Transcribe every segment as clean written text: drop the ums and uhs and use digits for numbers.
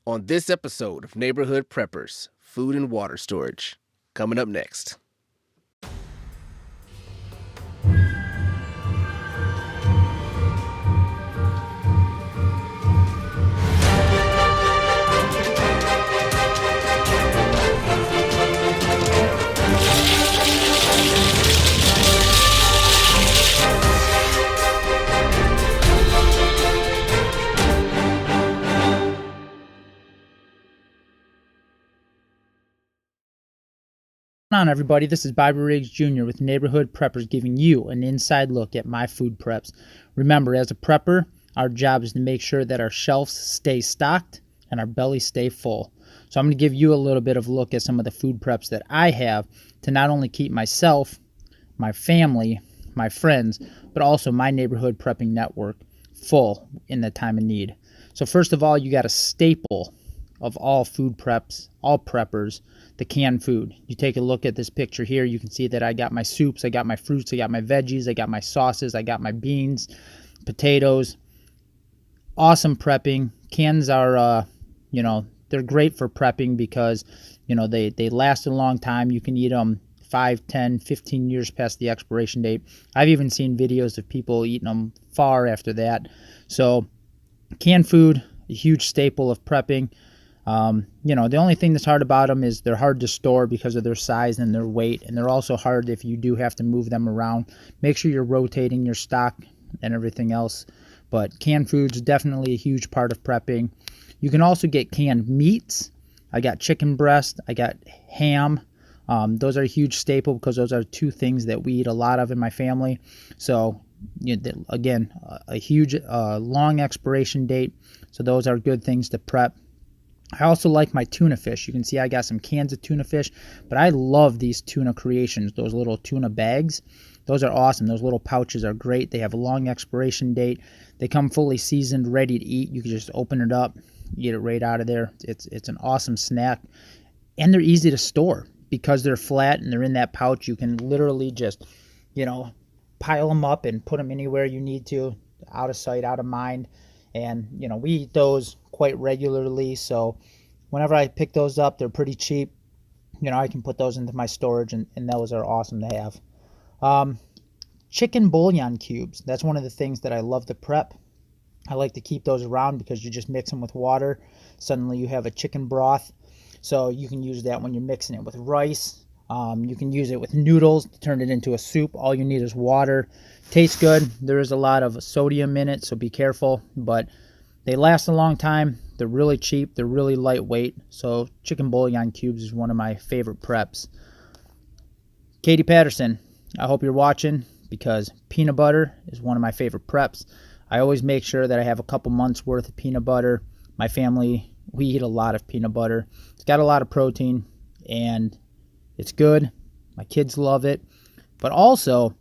On this episode of Neighborhood Preppers, Food and Water Storage. Coming up next. On everybody, this is Bobby Riggs Jr. with Neighborhood Preppers giving you an inside look at my food preps. Remember, as a prepper, our job is to make sure that our shelves stay stocked and our bellies stay full. So I'm going to give you a little bit of a look at some of the food preps that I have to not only keep myself, my family, my friends, but also my neighborhood prepping network full in the time of need. So first of all, you got a staple of all food preps, all preppers, the canned food. You take a look at this picture here, you can see that I got my soups, I got my fruits, I got my veggies, I got my sauces, I got my beans, potatoes. Awesome prepping. Cans are, they're great for prepping because, they last a long time. You can eat them 5, 10, 15 years past the expiration date. I've even seen videos of people eating them far after that. So canned food, a huge staple of prepping. The only thing that's hard about them is they're hard to store because of their size and their weight, and they're also hard if you do have to move them around. Make sure you're rotating your stock and everything else. But canned food's definitely a huge part of prepping. You can also get canned meats. I got chicken breast, I got ham. Those are a huge staple because those are two things that we eat a lot of in my family. So again, a huge long expiration date. So those are good things to prep. I also like my tuna fish. You can see I got some cans of tuna fish, but I love these tuna creations, those little tuna bags. Those are awesome. Those little pouches are great. They have a long expiration date. They come fully seasoned, ready to eat. You can just open it up, get it right out of there. It's an awesome snack, and they're easy to store because they're flat and they're in that pouch. You can literally just, pile them up and put them anywhere you need to, out of sight, out of mind. And, we eat those quite regularly. So whenever I pick those up, they're pretty cheap. I can put those into my storage, and those are awesome to have. Chicken bouillon cubes. That's one of the things that I love to prep. I like to keep those around because you just mix them with water. Suddenly you have a chicken broth. So you can use that when you're mixing it with rice. You can use it with noodles to turn it into a soup. All you need is water. Tastes good. There is a lot of sodium in it, so be careful. But they last a long time. They're really cheap. They're really lightweight. So chicken bouillon cubes is one of my favorite preps. Katie Patterson, I hope you're watching because peanut butter is one of my favorite preps. I always make sure that I have a couple months worth of peanut butter. My family, we eat a lot of peanut butter. It's got a lot of protein and it's good. My kids love it. But also,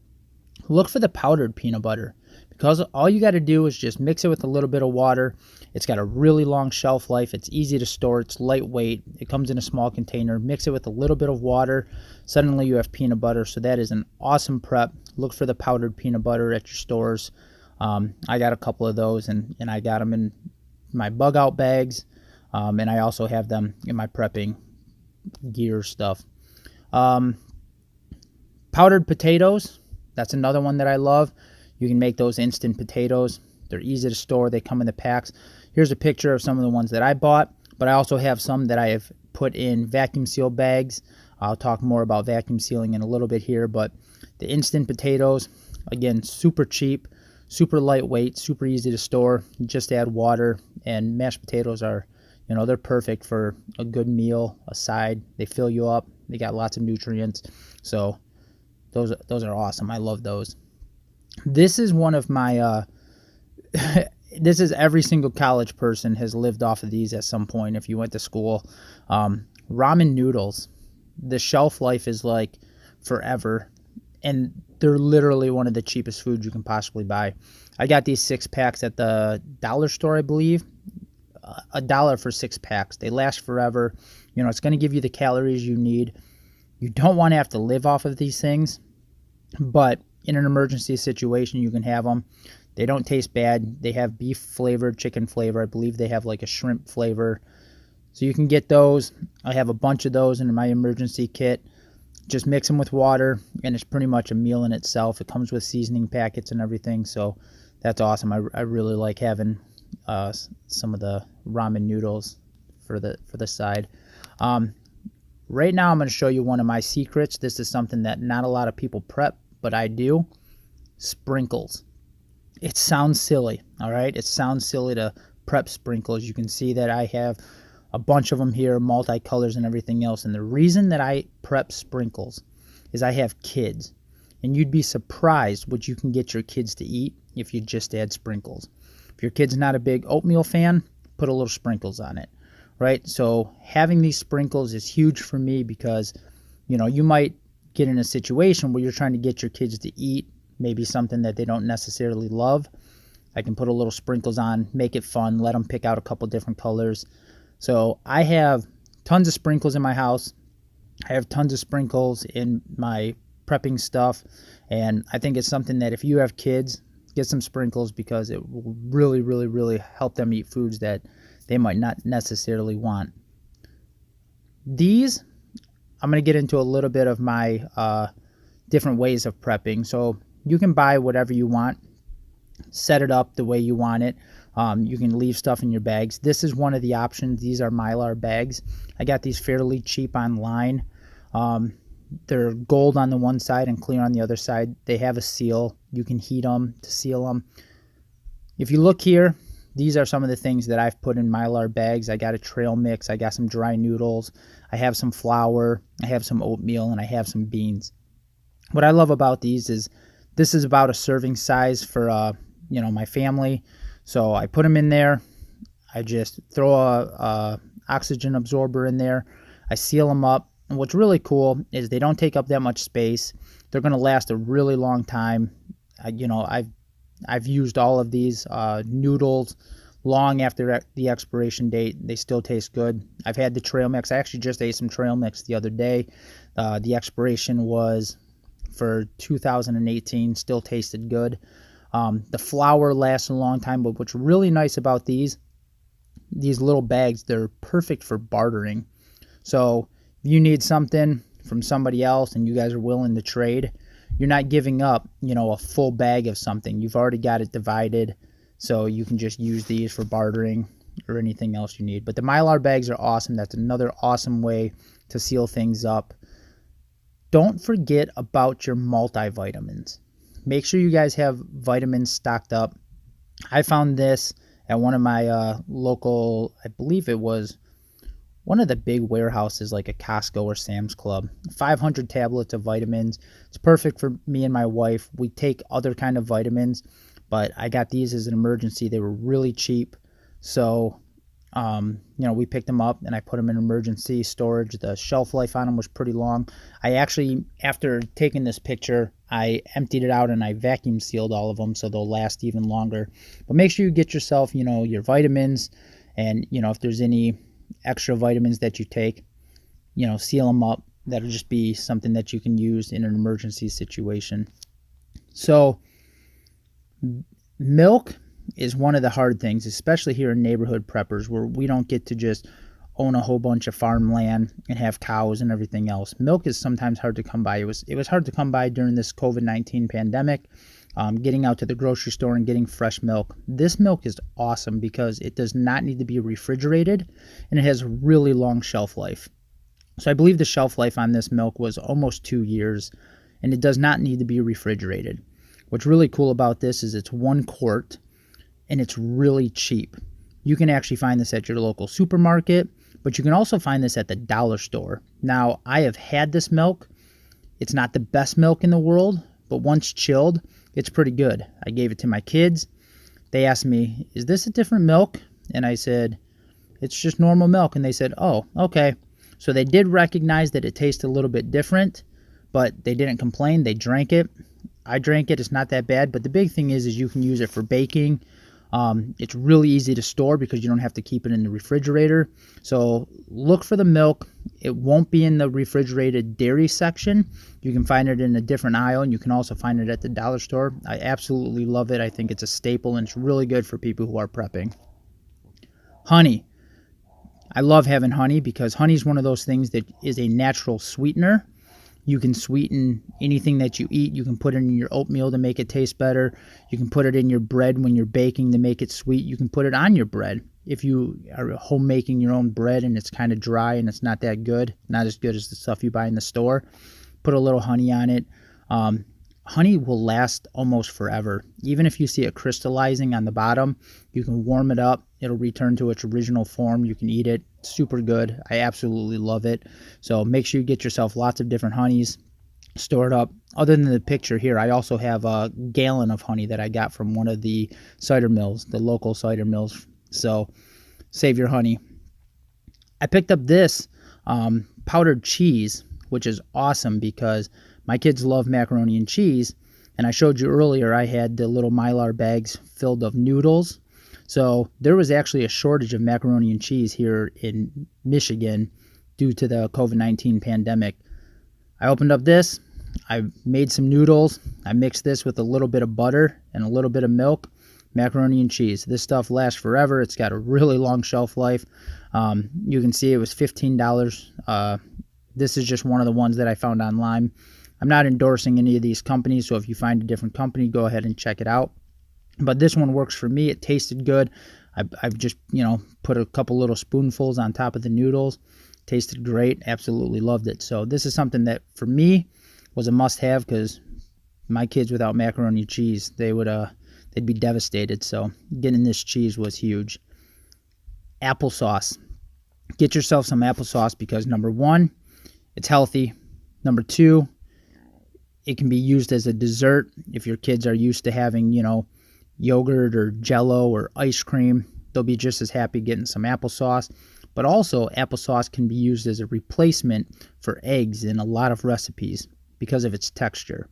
look for the powdered peanut butter because all you got to do is just mix it with a little bit of water. It's got a really long shelf life. It's easy to store. It's lightweight. It comes in a small container. Mix it with a little bit of water. Suddenly you have peanut butter. So that is an awesome prep. Look for the powdered peanut butter at your stores. I got a couple of those, and I got them in my bug out bags. And I also have them in my prepping gear stuff. Powdered potatoes, that's another one that I love. You can make those instant potatoes. They're easy to store. They come in the packs. Here's a picture of some of the ones that I bought, but I also have some that I have put in vacuum seal bags. I'll talk more about vacuum sealing in a little bit here, but the instant potatoes, again, super cheap, super lightweight, super easy to store. You just add water, and mashed potatoes are, they're perfect for a good meal, a side. They fill you up. They got lots of nutrients. So those are awesome. I love those. This is one of my this is every single college person has lived off of these at some point if you went to school. Ramen noodles. The shelf life is like forever, and they're literally one of the cheapest foods you can possibly buy. I got these 6-packs at the dollar store, I believe. $1 for 6 packs. They last forever. It's going to give you the calories you need. You don't want to have to live off of these things, but in an emergency situation, you can have them. They don't taste bad. They have beef flavor, chicken flavor. I believe they have like a shrimp flavor. So you can get those. I have a bunch of those in my emergency kit. Just mix them with water, and it's pretty much a meal in itself. It comes with seasoning packets and everything, so that's awesome. I really like having some of the ramen noodles for the side. Right now I'm going to show you one of my secrets. This is something that not a lot of people prep, but I do. Sprinkles. It sounds silly, all right? It sounds silly to prep sprinkles. You can see that I have a bunch of them here, multicolors and everything else. And the reason that I prep sprinkles is I have kids. And you'd be surprised what you can get your kids to eat if you just add sprinkles. If your kid's not a big oatmeal fan, put a little sprinkles on it, right? So having these sprinkles is huge for me because, you might get in a situation where you're trying to get your kids to eat maybe something that they don't necessarily love. I can put a little sprinkles on, make it fun, let them pick out a couple different colors. So I have tons of sprinkles in my house. I have tons of sprinkles in my prepping stuff. And I think it's something that if you have kids, get some sprinkles because it will really, really, really help them eat foods that they might not necessarily want. These, I'm going to get into a little bit of my different ways of prepping. So you can buy whatever you want, set it up the way you want it. You can leave stuff in your bags. This is one of the options. These are Mylar bags. I got these fairly cheap online. They're gold on the one side and clear on the other side. They have a seal. You can heat them to seal them. If you look here, these are some of the things that I've put in Mylar bags. I got a trail mix. I got some dry noodles. I have some flour. I have some oatmeal, and I have some beans. What I love about these is this is about a serving size for my family. So I put them in there. I just throw a oxygen absorber in there. I seal them up. And what's really cool is they don't take up that much space. They're going to last a really long time. I've used all of these noodles long after the expiration date. They still taste good. I've had the trail mix. I actually just ate some trail mix the other day. The expiration was for 2018. Still tasted good. The flour lasts a long time, but what's really nice about these little bags, they're perfect for bartering. So if you need something from somebody else and you guys are willing to trade, you're not giving up, a full bag of something. You've already got it divided, so you can just use these for bartering or anything else you need. But the Mylar bags are awesome. That's another awesome way to seal things up. Don't forget about your multivitamins. Make sure you guys have vitamins stocked up. I found this at one of my local, I believe it was one of the big warehouses like a Costco or Sam's Club. 500 tablets of vitamins. It's perfect for me and my wife. We take other kind of vitamins, but I got these as an emergency. They were really cheap. So, we picked them up and I put them in emergency storage. The shelf life on them was pretty long. I actually, after taking this picture, I emptied it out and I vacuum sealed all of them so they'll last even longer. But make sure you get yourself, your vitamins, and, if there's any extra vitamins that you take, seal them up. That'll just be something that you can use in an emergency situation. So milk is one of the hard things, especially here in neighborhood preppers where we don't get to just own a whole bunch of farmland and have cows and everything else. Milk is sometimes hard to come by. It was hard to come by during this COVID-19 pandemic, getting out to the grocery store and getting fresh milk. This milk is awesome because it does not need to be refrigerated and it has really long shelf life. So I believe the shelf life on this milk was almost 2 years, and it does not need to be refrigerated. What's really cool about this is it's 1 quart and it's really cheap. You can actually find this at your local supermarket, but you can also find this at the dollar store. Now, I have had this milk. It's not the best milk in the world, but once chilled, it's pretty good. I gave it to my kids. They asked me, "Is this a different milk?" And I said, "It's just normal milk." And they said, "Oh, okay." So they did recognize that it tasted a little bit different, but they didn't complain. They drank it. I drank it. It's not that bad. But the big thing is you can use it for baking. It's really easy to store because you don't have to keep it in the refrigerator. So look for the milk. It won't be in the refrigerated dairy section. You can find it in a different aisle, and you can also find it at the dollar store. I absolutely love it. I think it's a staple, and it's really good for people who are prepping. Honey. I love having honey because honey is one of those things that is a natural sweetener. You can sweeten anything that you eat. You can put it in your oatmeal to make it taste better. You can put it in your bread when you're baking to make it sweet. You can put it on your bread. If you are home making your own bread and it's kind of dry and it's not that good, not as good as the stuff you buy in the store, put a little honey on it. Honey will last almost forever. Even if you see it crystallizing on the bottom, you can warm it up. It'll return to its original form. You can eat it. Super good. I absolutely love it. So make sure you get yourself lots of different honeys. Store it up. Other than the picture here, I also have a gallon of honey that I got from one of the cider mills, the local cider mills. So save your honey. I picked up this powdered cheese, which is awesome because my kids love macaroni and cheese, and I showed you earlier I had the little Mylar bags filled of noodles. So there was actually a shortage of macaroni and cheese here in Michigan due to the COVID-19 pandemic. I opened up this, I made some noodles, I mixed this with a little bit of butter and a little bit of milk, macaroni and cheese. This stuff lasts forever. It's got a really long shelf life. You can see it was $15. This is just one of the ones that I found online. I'm not endorsing any of these companies, so if you find a different company, go ahead and check it out. But this one works for me. It tasted good. I've just, put a couple little spoonfuls on top of the noodles. Tasted great. Absolutely loved it. So this is something that for me was a must-have because my kids without macaroni and cheese, they'd be devastated. So getting this cheese was huge. Applesauce. Get yourself some applesauce because number one, it's healthy. Number two, it can be used as a dessert if your kids are used to having, yogurt or jello or ice cream. They'll be just as happy getting some applesauce. But also, applesauce can be used as a replacement for eggs in a lot of recipes because of its texture.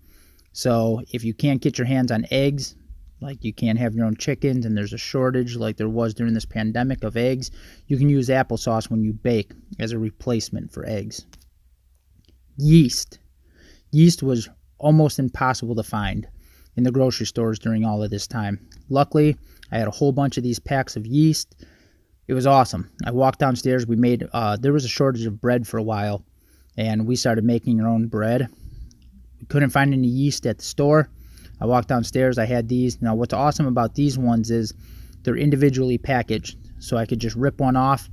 So if you can't get your hands on eggs, like you can't have your own chickens and there's a shortage like there was during this pandemic of eggs, you can use applesauce when you bake as a replacement for eggs. Yeast. Yeast was almost impossible to find in the grocery stores during all of this time. Luckily, I had a whole bunch of these packs of yeast. It was awesome. I walked downstairs. We made, there was a shortage of bread for a while, and we started making our own bread. We couldn't find any yeast at the store. I walked downstairs. I had these. Now, what's awesome about these ones is they're individually packaged, so I could just rip one off,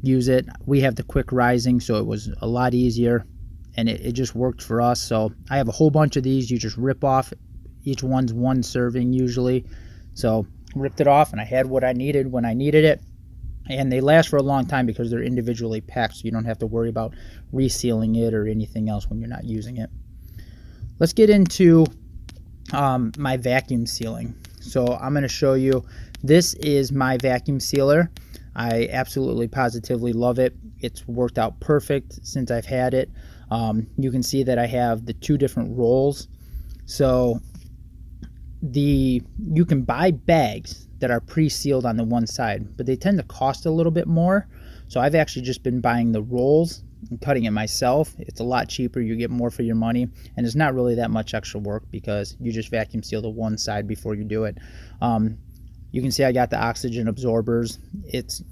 use it. We have the quick rising, so it was a lot easier, and it just worked for us. So I have a whole bunch of these. You just rip off. Each one's one serving usually. So ripped it off, and I had what I needed when I needed it. And they last for a long time because they're individually packed, so you don't have to worry about resealing it or anything else when you're not using it. Let's get into my vacuum sealing. So I'm going to show you, this is my vacuum sealer. I absolutely positively love it. It's worked out perfect since I've had it. You can see that I have the two different rolls. So you can buy bags that are pre-sealed on the one side, but they tend to cost a little bit more. So I've actually just been buying the rolls and cutting it myself. It's a lot cheaper. You get more for your money, and it's not really that much extra work because you just vacuum seal the one side before you do it. You can see I got the oxygen absorbers. It's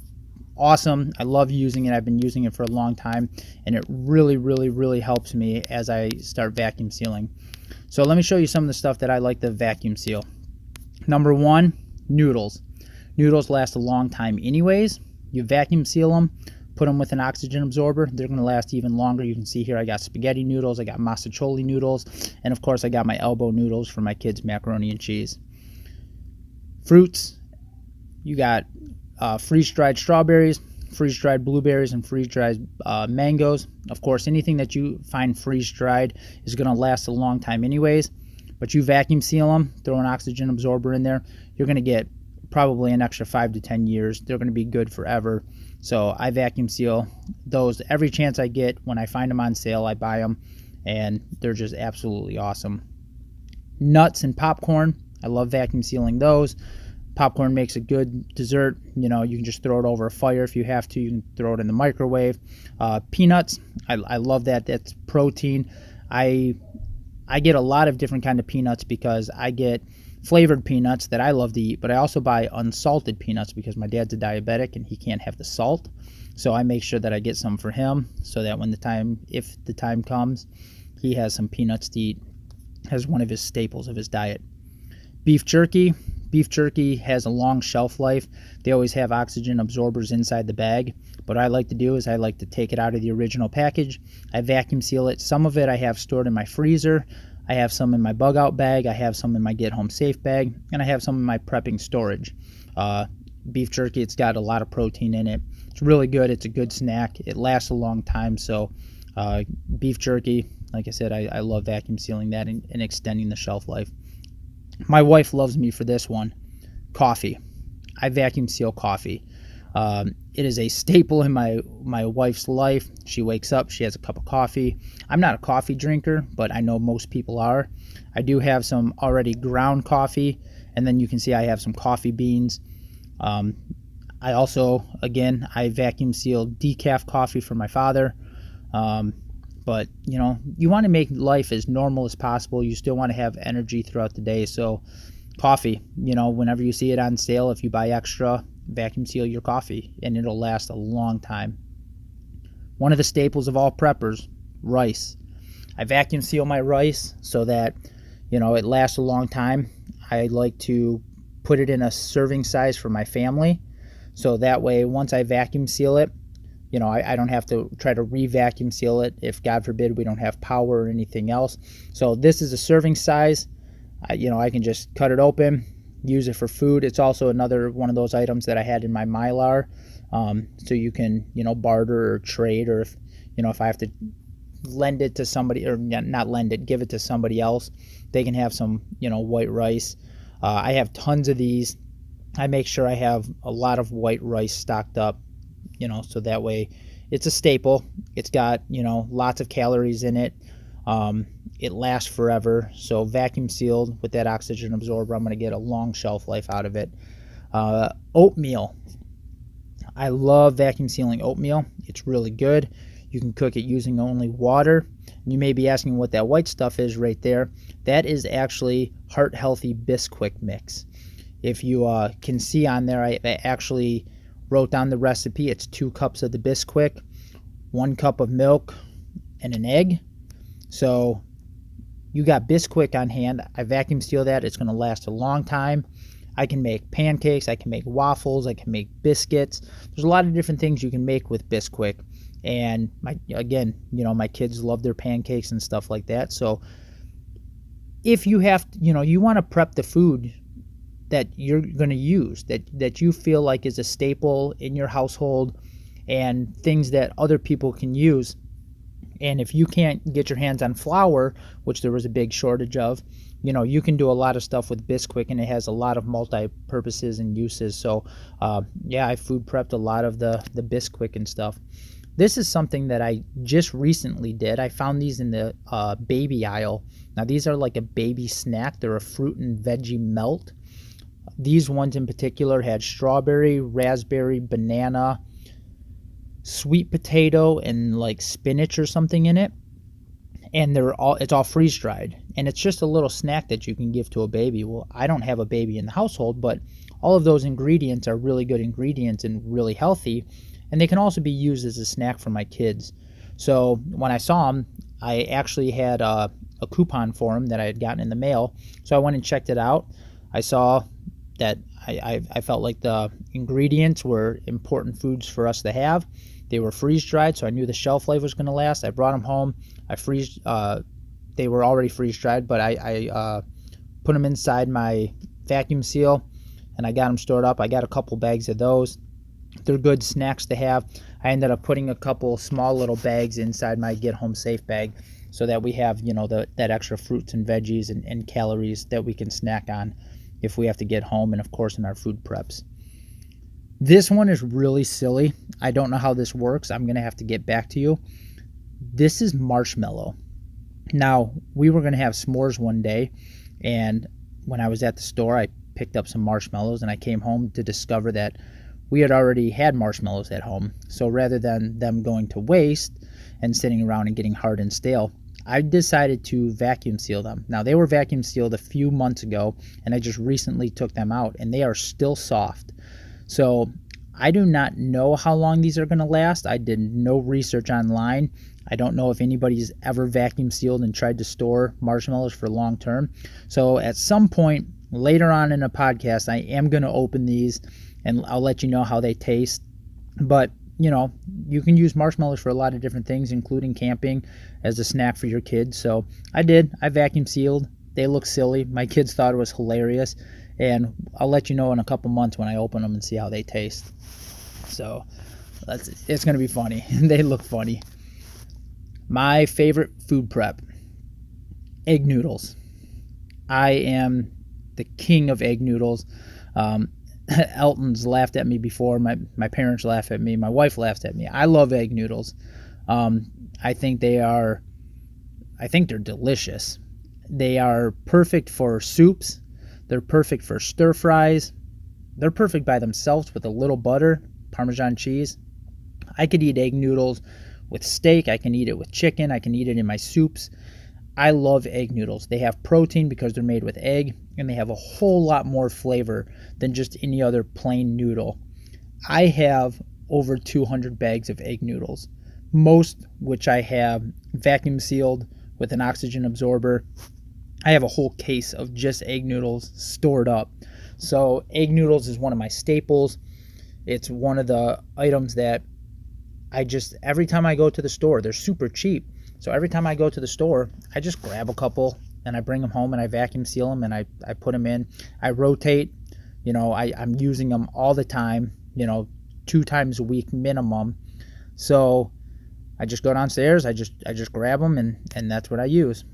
awesome. I love using it. I've been using it for a long time, and it really, really, really helps me as I start vacuum sealing. So let me show you some of the stuff that I like to vacuum seal. Number one, noodles. Noodles last a long time anyways. You vacuum seal them, put them with an oxygen absorber, they're going to last even longer. You can see here I got spaghetti noodles, I got masticholi noodles, and of course I got my elbow noodles for my kids' macaroni and cheese. Fruits, you got freeze-dried strawberries, freeze-dried blueberries, and freeze-dried mangoes. Of course, anything that you find freeze-dried is going to last a long time anyways, but you vacuum seal them, throw an oxygen absorber in there, you're going to get probably an extra 5 to 10 years. They're going to be good forever. So I vacuum seal those every chance I get. When I find them on sale, I buy them, and they're just absolutely awesome. Nuts and popcorn, I love vacuum sealing those. Popcorn makes a good dessert. You can just throw it over a fire if you have to. You can throw it in the microwave. Peanuts, I love that. That's protein. I get a lot of different kind of peanuts because I get flavored peanuts that I love to eat, but I also buy unsalted peanuts because my dad's a diabetic and he can't have the salt. So I make sure that I get some for him so that if the time comes, he has some peanuts to eat as one of his staples of his diet. Beef jerky. Beef jerky has a long shelf life. They always have oxygen absorbers inside the bag. What I like to do is I like to take it out of the original package. I vacuum seal it. Some of it I have stored in my freezer. I have some in my bug out bag. I have some in my get home safe bag. And I have some in my prepping storage. Beef jerky, it's got a lot of protein in it. It's really good. It's a good snack. It lasts a long time. So beef jerky, like I said, I love vacuum sealing that and extending the shelf life. My wife loves me for this one. Coffee. I vacuum seal coffee. It is a staple in my wife's life. She wakes up, she has a cup of coffee. I'm not a coffee drinker, but I know most people are. I do have some already ground coffee, and then you can see I have some coffee beans. I also, again, I vacuum seal decaf coffee for my father. But, you want to make life as normal as possible. You still want to have energy throughout the day. So coffee, whenever you see it on sale, if you buy extra, vacuum seal your coffee and it'll last a long time. One of the staples of all preppers, rice. I vacuum seal my rice so that, it lasts a long time. I like to put it in a serving size for my family. So that way, once I vacuum seal it, I don't have to try to re-vacuum seal it if, God forbid, we don't have power or anything else. So this is a serving size. I can just cut it open, use it for food. It's also another one of those items that I had in my Mylar. So you can, barter or trade, or if I have to lend it to somebody, or not lend it, give it to somebody else, they can have some, white rice. I have tons of these. I make sure I have a lot of white rice stocked up. So that way it's a staple. It's got, lots of calories in it. It lasts forever. So vacuum sealed with that oxygen absorber, I'm going to get a long shelf life out of it. Oatmeal. I love vacuum sealing oatmeal. It's really good. You can cook it using only water. You may be asking what that white stuff is right there. That is actually Heart Healthy Bisquick mix. If you can see on there, I actually wrote down the recipe. It's 2 cups of the Bisquick, 1 cup of milk, and an egg. So you got Bisquick on hand. I vacuum seal that. It's going to last a long time. I can make pancakes. I can make waffles. I can make biscuits. There's a lot of different things you can make with Bisquick. And my kids love their pancakes and stuff like that. So if you have, you want to prep the food that you're going to use, that you feel like is a staple in your household, and things that other people can use. And if you can't get your hands on flour, which there was a big shortage of, you can do a lot of stuff with Bisquick, and it has a lot of multi-purposes and uses. So I food prepped a lot of the Bisquick and stuff. This is something that I just recently did. I found these in the baby aisle. Now these are like a baby snack. They're a fruit and veggie melt. These ones in particular had strawberry, raspberry, banana, sweet potato, and like spinach or something in it. And it's all freeze dried. And it's just a little snack that you can give to a baby. Well, I don't have a baby in the household, but all of those ingredients are really good ingredients and really healthy. And they can also be used as a snack for my kids. So when I saw them, I actually had a coupon for them that I had gotten in the mail. So I went and checked it out. I saw that I felt like the ingredients were important foods for us to have. They were freeze dried, so I knew the shelf life was going to last. I brought them home. They were already freeze dried, but I put them inside my vacuum seal, and I got them stored up. I got a couple bags of those. They're good snacks to have. I ended up putting a couple small little bags inside my get home safe bag, so that we have that extra fruits and veggies and calories that we can snack on if we have to get home, and of course in our food preps. This one is really silly. I don't know how this works. I'm going to have to get back to you. This is marshmallow. Now, we were going to have s'mores one day, and when I was at the store, I picked up some marshmallows, and I came home to discover that we had already had marshmallows at home. So rather than them going to waste and sitting around and getting hard and stale, I decided to vacuum seal them. Now, they were vacuum sealed a few months ago, and I just recently took them out, and they are still soft. So I do not know how long these are going to last. I did no research online. I don't know if anybody's ever vacuum sealed and tried to store marshmallows for long term. So at some point later on in a podcast, I am going to open these and I'll let you know how they taste. But you can use marshmallows for a lot of different things, including camping as a snack for your kids. So I vacuum sealed. They look silly. My kids thought it was hilarious. And I'll let you know in a couple months when I open them and see how they taste. So it's going to be funny. They look funny. My favorite food prep, egg noodles. I am the king of egg noodles. Alton's laughed at me before. My parents laugh at me. My wife laughs at me. I love egg noodles. I think they're delicious. They are perfect for soups. They're perfect for stir fries. They're perfect by themselves with a little butter, Parmesan cheese. I could eat egg noodles with steak. I can eat it with chicken. I can eat it in my soups. I love egg noodles. They have protein because they're made with egg, and they have a whole lot more flavor than just any other plain noodle. I have over 200 bags of egg noodles, most which I have vacuum sealed with an oxygen absorber. I have a whole case of just egg noodles stored up. So egg noodles is one of my staples. It's one of the items that every time I go to the store, they're super cheap. So every time I go to the store, I just grab a couple and I bring them home and I vacuum seal them and I put them in. I rotate. I'm using them all the time, 2 times a week minimum. So I just go downstairs, I just grab them and that's what I use.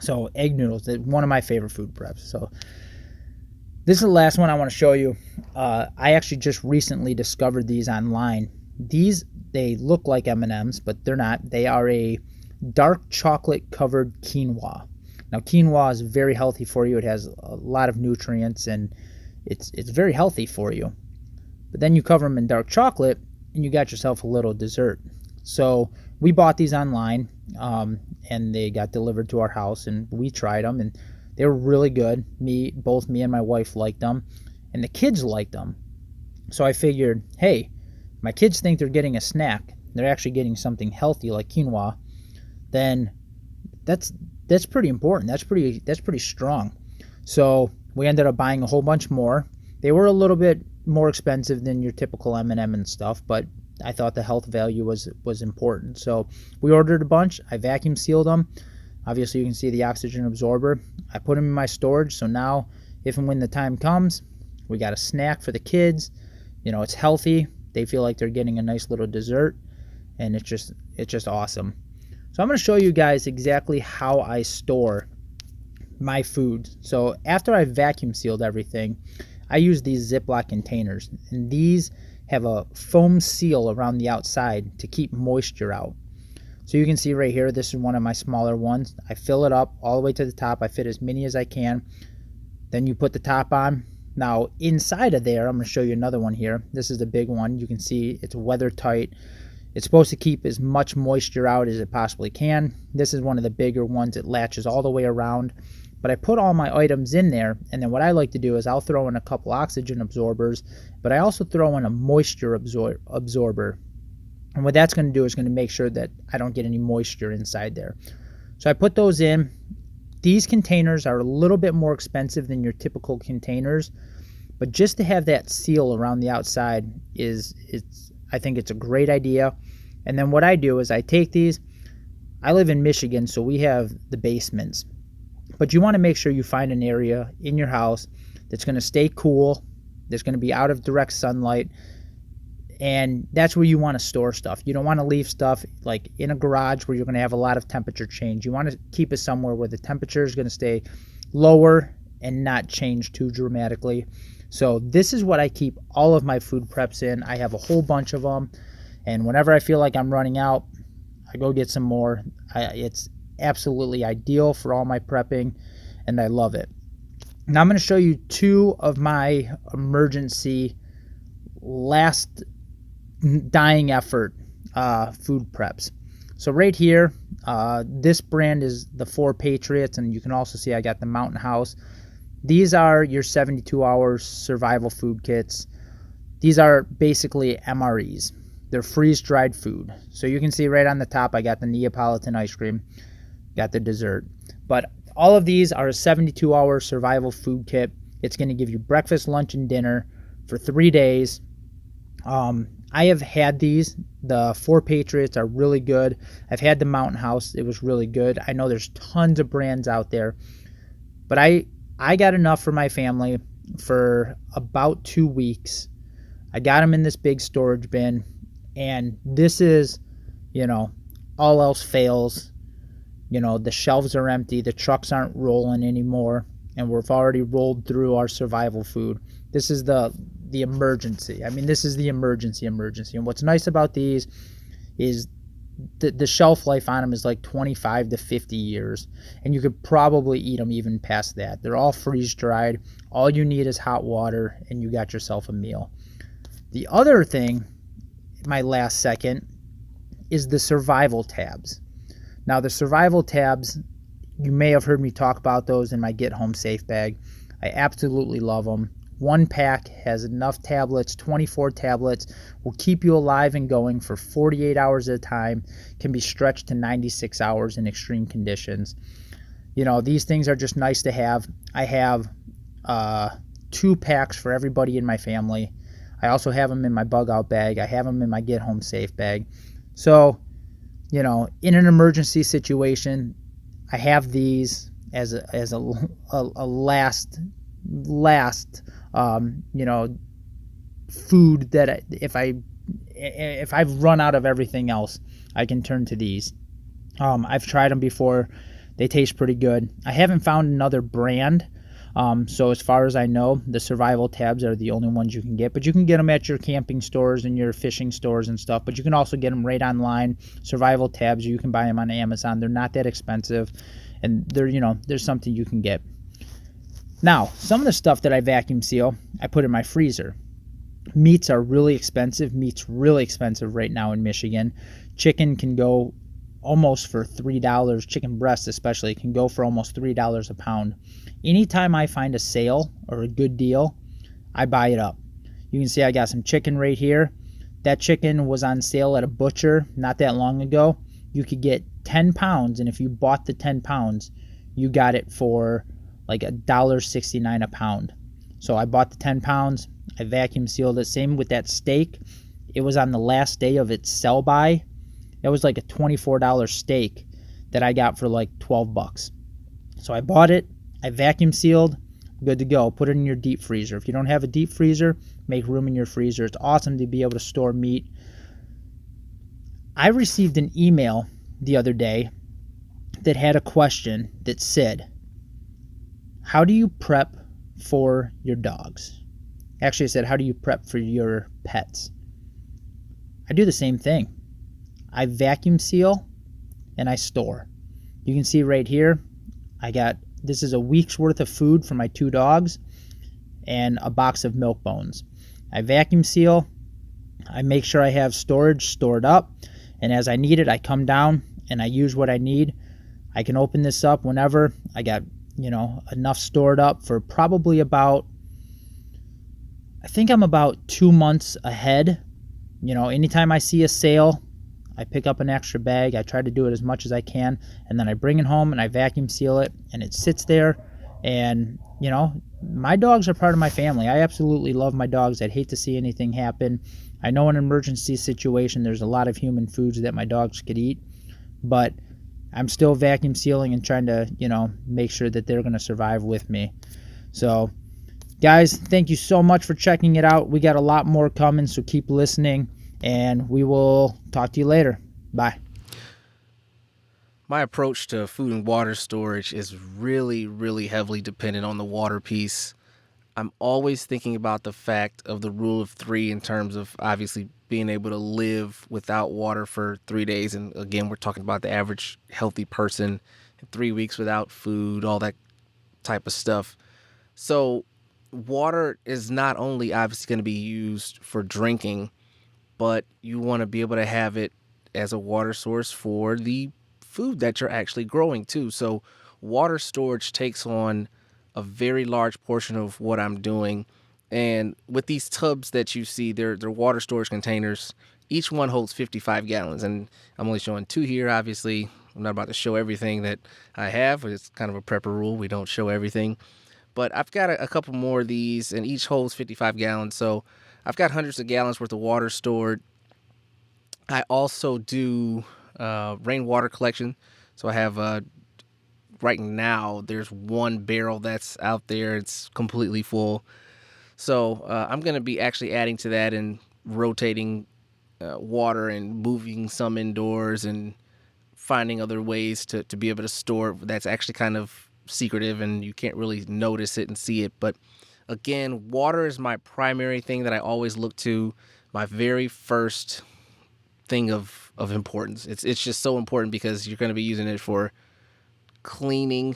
So egg noodles, one of my favorite food preps. So this is the last one I want to show you. I actually just recently discovered these online. They look like M&Ms, but they're not. They are a dark chocolate covered quinoa. Now quinoa is very healthy for you. It has a lot of nutrients and it's very healthy for you. But then you cover them in dark chocolate and you got yourself a little dessert. So we bought these online and they got delivered to our house and we tried them and they were really good. Both me and my wife liked them and the kids liked them. So I figured, hey, my kids think they're getting a snack. They're actually getting something healthy like quinoa. Then that's pretty important. That's pretty strong. So we ended up buying a whole bunch more. They were a little bit more expensive than your typical M&M and stuff, but I thought the health value was important. So we ordered a bunch. I vacuum sealed them. Obviously you can see the oxygen absorber. I put them in my storage. So now if and when the time comes, we got a snack for the kids. It's healthy. They feel like they're getting a nice little dessert and it's just awesome. So I'm going to show you guys exactly how I store my food. So after I vacuum sealed everything, I use these Ziploc containers and these have a foam seal around the outside to keep moisture out. So you can see right here, this is one of my smaller ones. I fill it up all the way to the top. I fit as many as I can. Then you put the top on. Now inside of there, I'm going to show you another one here. This is the big one. You can see it's weather tight. It's supposed to keep as much moisture out as it possibly can. This is one of the bigger ones. It latches all the way around. But I put all my items in there, and then what I like to do is I'll throw in a couple oxygen absorbers, but I also throw in a moisture absorber. And what that's going to do is going to make sure that I don't get any moisture inside there. So I put those in. These containers are a little bit more expensive than your typical containers, but just to have that seal around the outside I think it's a great idea. And then what I do is I take these. I live in Michigan, so we have the basements. But you want to make sure you find an area in your house that's going to stay cool, that's going to be out of direct sunlight, and that's where you want to store stuff. You don't want to leave stuff like in a garage where you're going to have a lot of temperature change. You want to keep it somewhere where the temperature is going to stay lower and not change too dramatically. So this is what I keep all of my food preps in. I have a whole bunch of them, and whenever I feel like I'm running out, I go get some more. It's absolutely ideal for all my prepping, and I love it. Now I'm going to show you 2 of my emergency last dying effort food preps. So right here, this brand is the 4 Patriots, and you can also see I got the Mountain House. These are your 72 hours survival food kits. These are basically MREs. They're freeze-dried food. So you can see right on the top, I got the Neapolitan ice cream, got the dessert. But all of these are a 72-hour survival food kit. It's going to give you breakfast, lunch, and dinner for 3 days. I have had these. The Four Patriots are really good. I've had the Mountain House. It was really good. I know there's tons of brands out there, but I got enough for my family for about 2 weeks. I got them in this big storage bin, and this is, all else fails. The shelves are empty, the trucks aren't rolling anymore, and we've already rolled through our survival food. This is the emergency. I mean, this is the emergency. And what's nice about these is the shelf life on them is like 25 to 50 years, and you could probably eat them even past that. They're all freeze dried. All you need is hot water, and you got yourself a meal. The other thing, my last second, is the survival tabs. Now, the survival tabs, you may have heard me talk about those in my Get Home Safe bag. I absolutely love them. One pack has enough tablets, 24 tablets, will keep you alive and going for 48 hours at a time, can be stretched to 96 hours in extreme conditions. These things are just nice to have. I have 2 packs for everybody in my family. I also have them in my bug out bag. I have them in my Get Home Safe bag. So, in an emergency situation, I have these as a last food that if I've run out of everything else, I can turn to these. I've tried them before. They taste pretty good. I haven't found another brand. So as far as I know, the survival tabs are the only ones you can get, but you can get them at your camping stores and your fishing stores and stuff, but you can also get them right online. Survival tabs, you can buy them on Amazon. They're not that expensive, and there's something you can get. Now, some of the stuff that I vacuum seal, I put in my freezer. Meats are really expensive. Meat's really expensive right now in Michigan. Chicken can go almost for $3. Chicken breast especially can go for almost $3 a pound. Anytime I find a sale or a good deal, I buy it up. You can see I got some chicken right here. That chicken was on sale at a butcher not that long ago. You could get 10 pounds, and if you bought the 10 pounds, you got it for like $1.69 a pound. So I bought the 10 pounds. I vacuum sealed it. Same with that steak. It was on the last day of its sell by. That was like a $24 steak that I got for like $12. So I bought it. I vacuum sealed, good to go. Put it in your deep freezer. If you don't have a deep freezer, make room in your freezer. It's awesome to be able to store meat. I received an email the other day that had a question that said, how do you prep for your dogs? Actually, it said, how do you prep for your pets? I do the same thing. I vacuum seal and I store. You can see right here, this is a week's worth of food for my 2 dogs and a box of milk bones. I vacuum seal. I make sure I have storage stored up, and as I need it, I come down and I use what I need. I can open this up whenever. I got, enough stored up for probably I think I'm about 2 months ahead. Anytime I see a sale, I pick up an extra bag. I try to do it as much as I can, and then I bring it home and I vacuum seal it, and it sits there. And my dogs are part of my family. I absolutely love my dogs. I'd hate to see anything happen. I know in an emergency situation there's a lot of human foods that my dogs could eat, but I'm still vacuum sealing and trying to make sure that they're going to survive with me. So guys, thank you so much for checking it out. We got a lot more coming, so keep listening. And we will talk to you later. Bye. My approach to food and water storage is really, really heavily dependent on the water piece. I'm always thinking about the fact of the rule of 3 in terms of obviously being able to live without water for 3 days. And again, we're talking about the average healthy person, 3 weeks without food, all that type of stuff. So water is not only obviously going to be used for drinking, but you want to be able to have it as a water source for the food that you're actually growing too. So water storage takes on a very large portion of what I'm doing. And with these tubs that you see, they're water storage containers. Each one holds 55 gallons, and I'm only showing two here. Obviously, I'm not about to show everything that I have. It's kind of a prepper rule. We don't show everything. But I've got a couple more of these, and each holds 55 gallons. So I've got hundreds of gallons worth of water stored. I also do rainwater collection. So I have right now there's one barrel that's out there. It's completely full. So I'm going to be actually adding to that and rotating water and moving some indoors and finding other ways to be able to store. That's actually kind of secretive and you can't really notice it and see it. But again, water is my primary thing that I always look to. My very first thing of importance. It's just so important because you're going to be using it for cleaning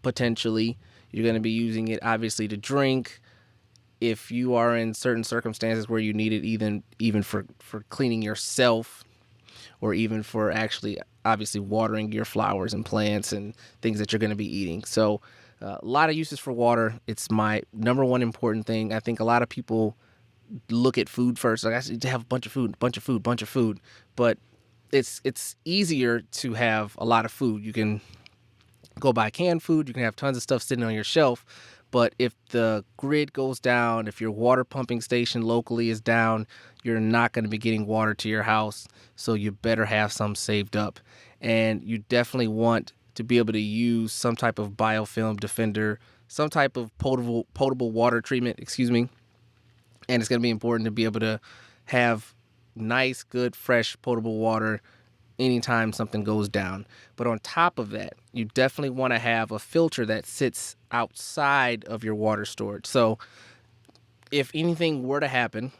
potentially. You're going to be using it obviously to drink. If you are in certain circumstances where you need it even for cleaning yourself or even for actually obviously watering your flowers and plants and things that you're going to be eating. So a lot of uses for water. It's my number one important thing. I think a lot of people look at food first. Like I need to have a bunch of food, bunch of food. But it's easier to have a lot of food. You can go buy canned food. You can have tons of stuff sitting on your shelf. But if the grid goes down, if your water pumping station locally is down, you're not going to be getting water to your house. So you better have some saved up. And you definitely want to be able to use some type of biofilm defender, some type of potable water treatment, And it's going to be important to be able to have nice, good, fresh, potable water anytime something goes down. But on top of that, you definitely want to have a filter that sits outside of your water storage. So if anything were to happen,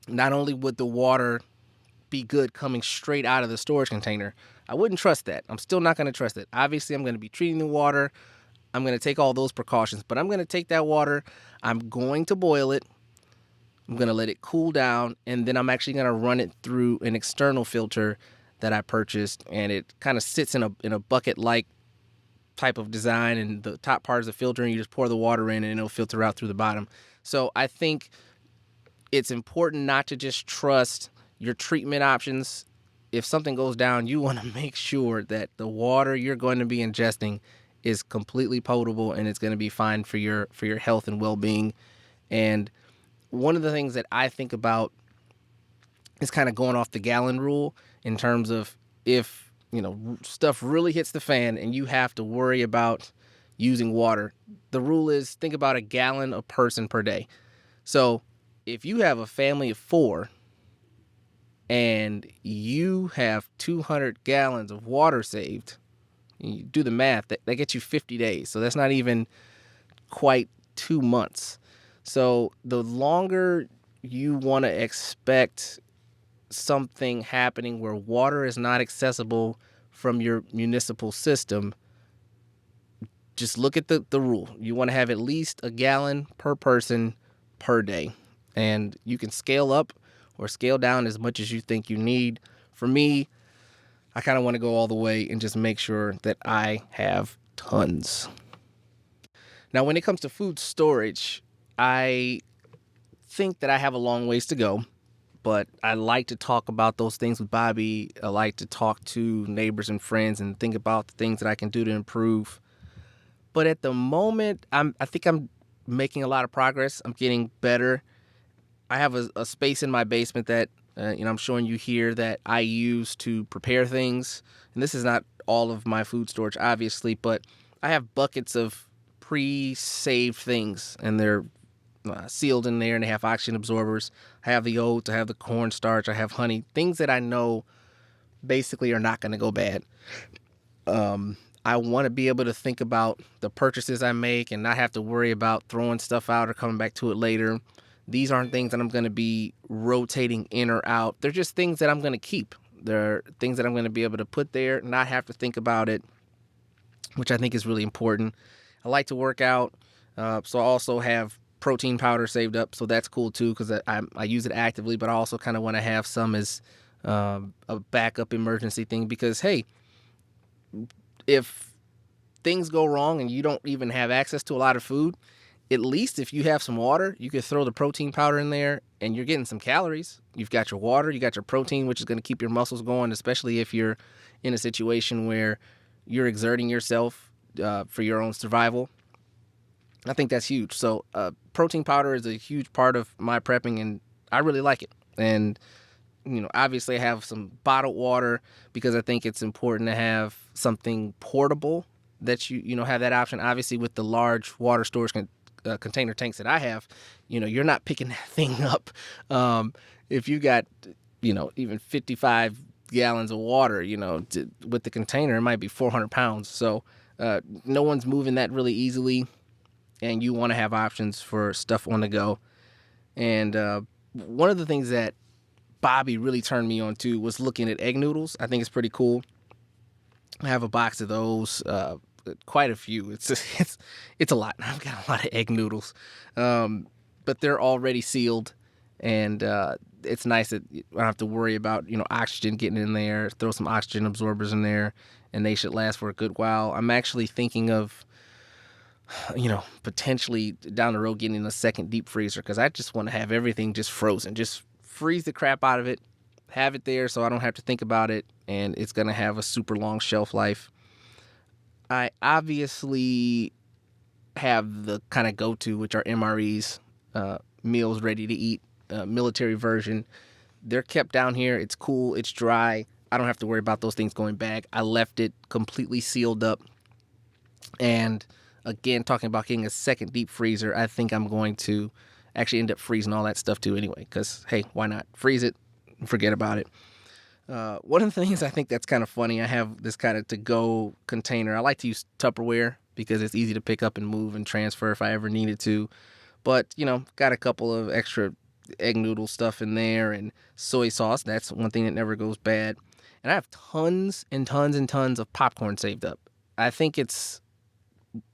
not only would the water be good coming straight out of the storage container, I wouldn't trust that. I'm still not going to trust it. Obviously, I'm going to be treating the water. I'm going to take all those precautions, but I'm going to take that water. I'm going to boil it. I'm going to let it cool down, and then I'm actually going to run it through an external filter that I purchased, and it kind of sits in a bucket-like type of design, and the top part is a filter, and you just pour the water in, and it'll filter out through the bottom. So I think it's important not to just trust your treatment options. If something goes down, you want to make sure that the water you're going to be ingesting is completely potable and it's going to be fine for your health and well-being. And one of the things that I think about is kind of going off the gallon rule in terms of if, stuff really hits the fan and you have to worry about using water. The rule is think about a gallon a person per day. So if you have a family of 4 and you have 200 gallons of water saved, you do the math, that gets you 50 days. So that's not even quite 2 months. So the longer you want to expect something happening where water is not accessible from your municipal system, just look at the rule. You want to have at least a gallon per person per day. And you can scale up or scale down as much as you think you need. For me, I kind of want to go all the way and just make sure that I have tons. Now, when it comes to food storage, I think that I have a long ways to go, but I like to talk about those things with Bobby. I like to talk to neighbors and friends and think about the things that I can do to improve. But at the moment, I think I'm making a lot of progress. I'm getting better. I have a space in my basement that I'm showing you here that I use to prepare things. And this is not all of my food storage, obviously, but I have buckets of pre-saved things, and they're sealed in there, and they have oxygen absorbers. I have the oats, I have the cornstarch, I have honey, things that I know basically are not going to go bad. I want to be able to think about the purchases I make and not have to worry about throwing stuff out or coming back to it later. These aren't things that I'm going to be rotating in or out. They're just things that I'm going to keep. They're things that I'm going to be able to put there, not have to think about it, which I think is really important. I like to work out, so I also have protein powder saved up, so that's cool too because I use it actively, but I also kind of want to have some as a backup emergency thing because, hey, if things go wrong and you don't even have access to a lot of food, at least if you have some water, you could throw the protein powder in there and you're getting some calories. You've got your water, you got your protein, which is going to keep your muscles going, especially if you're in a situation where you're exerting yourself for your own survival. I think that's huge. So protein powder is a huge part of my prepping, and I really like it. And obviously I have some bottled water because I think it's important to have something portable that you have that option. Obviously, with the large water storage container tanks that I have, you're not picking that thing up. If you got, even 55 gallons of water, with the container, it might be 400 pounds. So no one's moving that really easily, and you want to have options for stuff on the go. And one of the things that Bobby really turned me on to was looking at egg noodles. I think it's pretty cool. I have a box of those, quite a few. It's a lot. I've got a lot of egg noodles, but they're already sealed, and it's nice that I don't have to worry about oxygen getting in there. Throw some oxygen absorbers in there, and they should last for a good while. I'm actually thinking of potentially down the road getting a second deep freezer because I just want to have everything just frozen. Just freeze the crap out of it, have it there so I don't have to think about it, and it's going to have a super long shelf life. I obviously have the kind of go-to, which are MREs, meals ready to eat, military version. They're kept down here. It's cool. It's dry. I don't have to worry about those things going bad. I left it completely sealed up. And again, talking about getting a second deep freezer, I think I'm going to actually end up freezing all that stuff too anyway, because, hey, why not? Freeze it and forget about it. One of the things I think that's kind of funny, I have this kind of to-go container. I like to use Tupperware because it's easy to pick up and move and transfer if I ever needed to. But, got a couple of extra egg noodle stuff in there and soy sauce. That's one thing that never goes bad. And I have tons and tons and tons of popcorn saved up. I think it's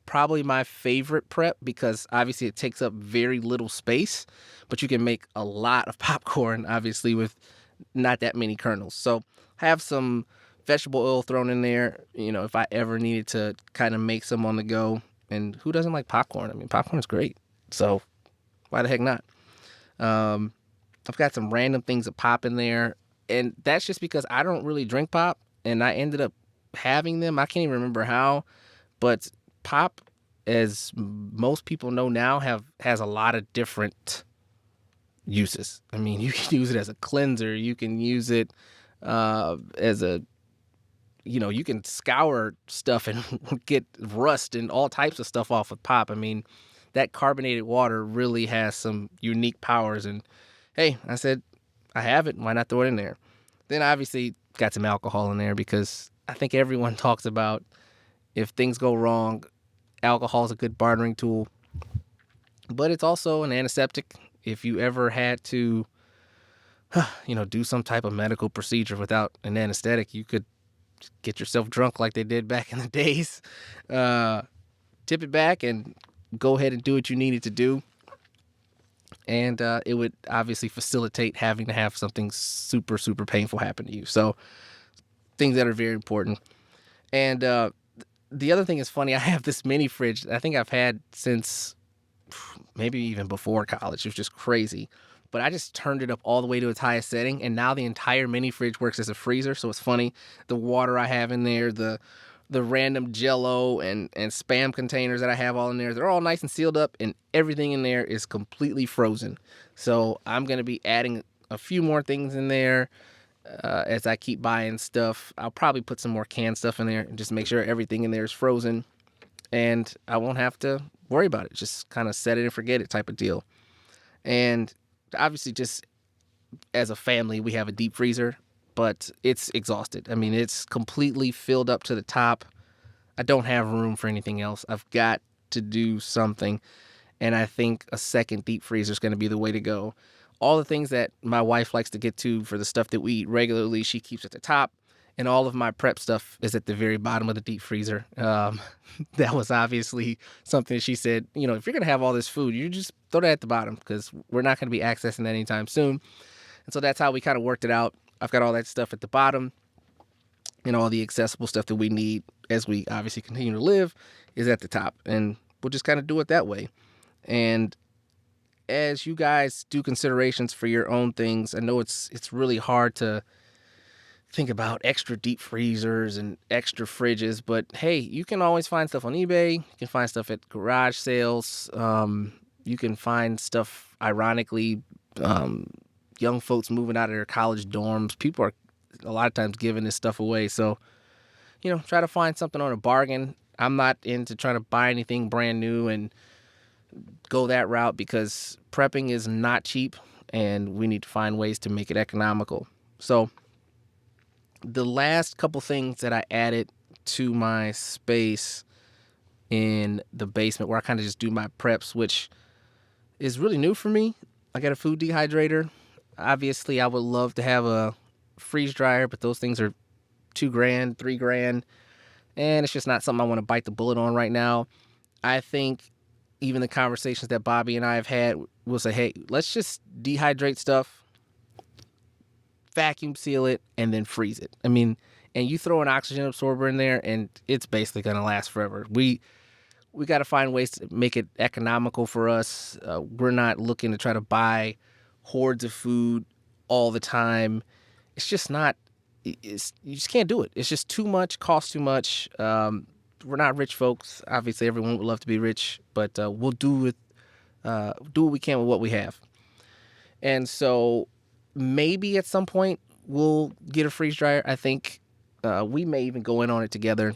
probably my favorite prep because obviously it takes up very little space, but you can make a lot of popcorn, obviously, with not that many kernels. So have some vegetable oil thrown in there, if I ever needed to kind of make some on the go. And who doesn't like popcorn? I mean, popcorn is great. So why the heck not? I've got some random things of pop in there. And that's just because I don't really drink pop. And I ended up having them. I can't even remember how. But pop, as most people know now, has a lot of different uses. I mean, you can use it as a cleanser. You can use it as a, you can scour stuff and get rust and all types of stuff off with pop. I mean, that carbonated water really has some unique powers. And hey, I said, I have it. Why not throw it in there? Then obviously got some alcohol in there because I think everyone talks about if things go wrong, alcohol is a good bartering tool, but it's also an antiseptic. If you ever had to, do some type of medical procedure without an anesthetic, you could get yourself drunk like they did back in the days. Tip it back and go ahead and do what you needed to do. And it would obviously facilitate having to have something super, super painful happen to you. So things that are very important. And the other thing is funny. I have this mini fridge that I think I've had since maybe even before college. It was just crazy. But I just turned it up all the way to its highest setting, and now the entire mini fridge works as a freezer. So it's funny. The water I have in there, the random Jello and Spam containers that I have all in there, they're all nice and sealed up, and everything in there is completely frozen. So I'm going to be adding a few more things in there as I keep buying stuff. I'll probably put some more canned stuff in there and just make sure everything in there is frozen, and I won't have to worry about it. Just kind of set it and forget it type of deal. And obviously, just as a family, we have a deep freezer, but it's exhausted. I mean, it's completely filled up to the top. I don't have room for anything else. I've got to do something, and I think a second deep freezer is going to be the way to go. All the things that my wife likes to get to for the stuff that we eat regularly, she keeps at the top, and all of my prep stuff is at the very bottom of the deep freezer. That was obviously something she said, if you're going to have all this food, you just throw that at the bottom because we're not going to be accessing that anytime soon. And so that's how we kind of worked it out. I've got all that stuff at the bottom, and all the accessible stuff that we need as we obviously continue to live is at the top. And we'll just kind of do it that way. And as you guys do considerations for your own things, I know it's really hard to think about extra deep freezers and extra fridges, but hey, you can always find stuff on eBay. You can find stuff at garage sales. You can find stuff, ironically, um, young folks moving out of their college dorms. People are a lot of times giving this stuff away. So, try to find something on a bargain. I'm not into trying to buy anything brand new and go that route because prepping is not cheap and we need to find ways to make it economical. So, the last couple things that I added to my space in the basement where I kind of just do my preps, which is really new for me. I got a food dehydrator. Obviously, I would love to have a freeze dryer, but those things are $2,000, $3,000, and it's just not something I want to bite the bullet on right now. I think even the conversations that Bobby and I have had, we'll say, hey, let's just dehydrate stuff, vacuum seal it, and then freeze it. I mean, and you throw an oxygen absorber in there, and it's basically going to last forever. We got to find ways to make it economical for us. We're not looking to try to buy hordes of food all the time. It's just not. You just can't do it. It's just too much. Costs too much. We're not rich folks. Obviously, everyone would love to be rich, but we'll do what we can with what we have. And so maybe at some point we'll get a freeze dryer. I think we may even go in on it together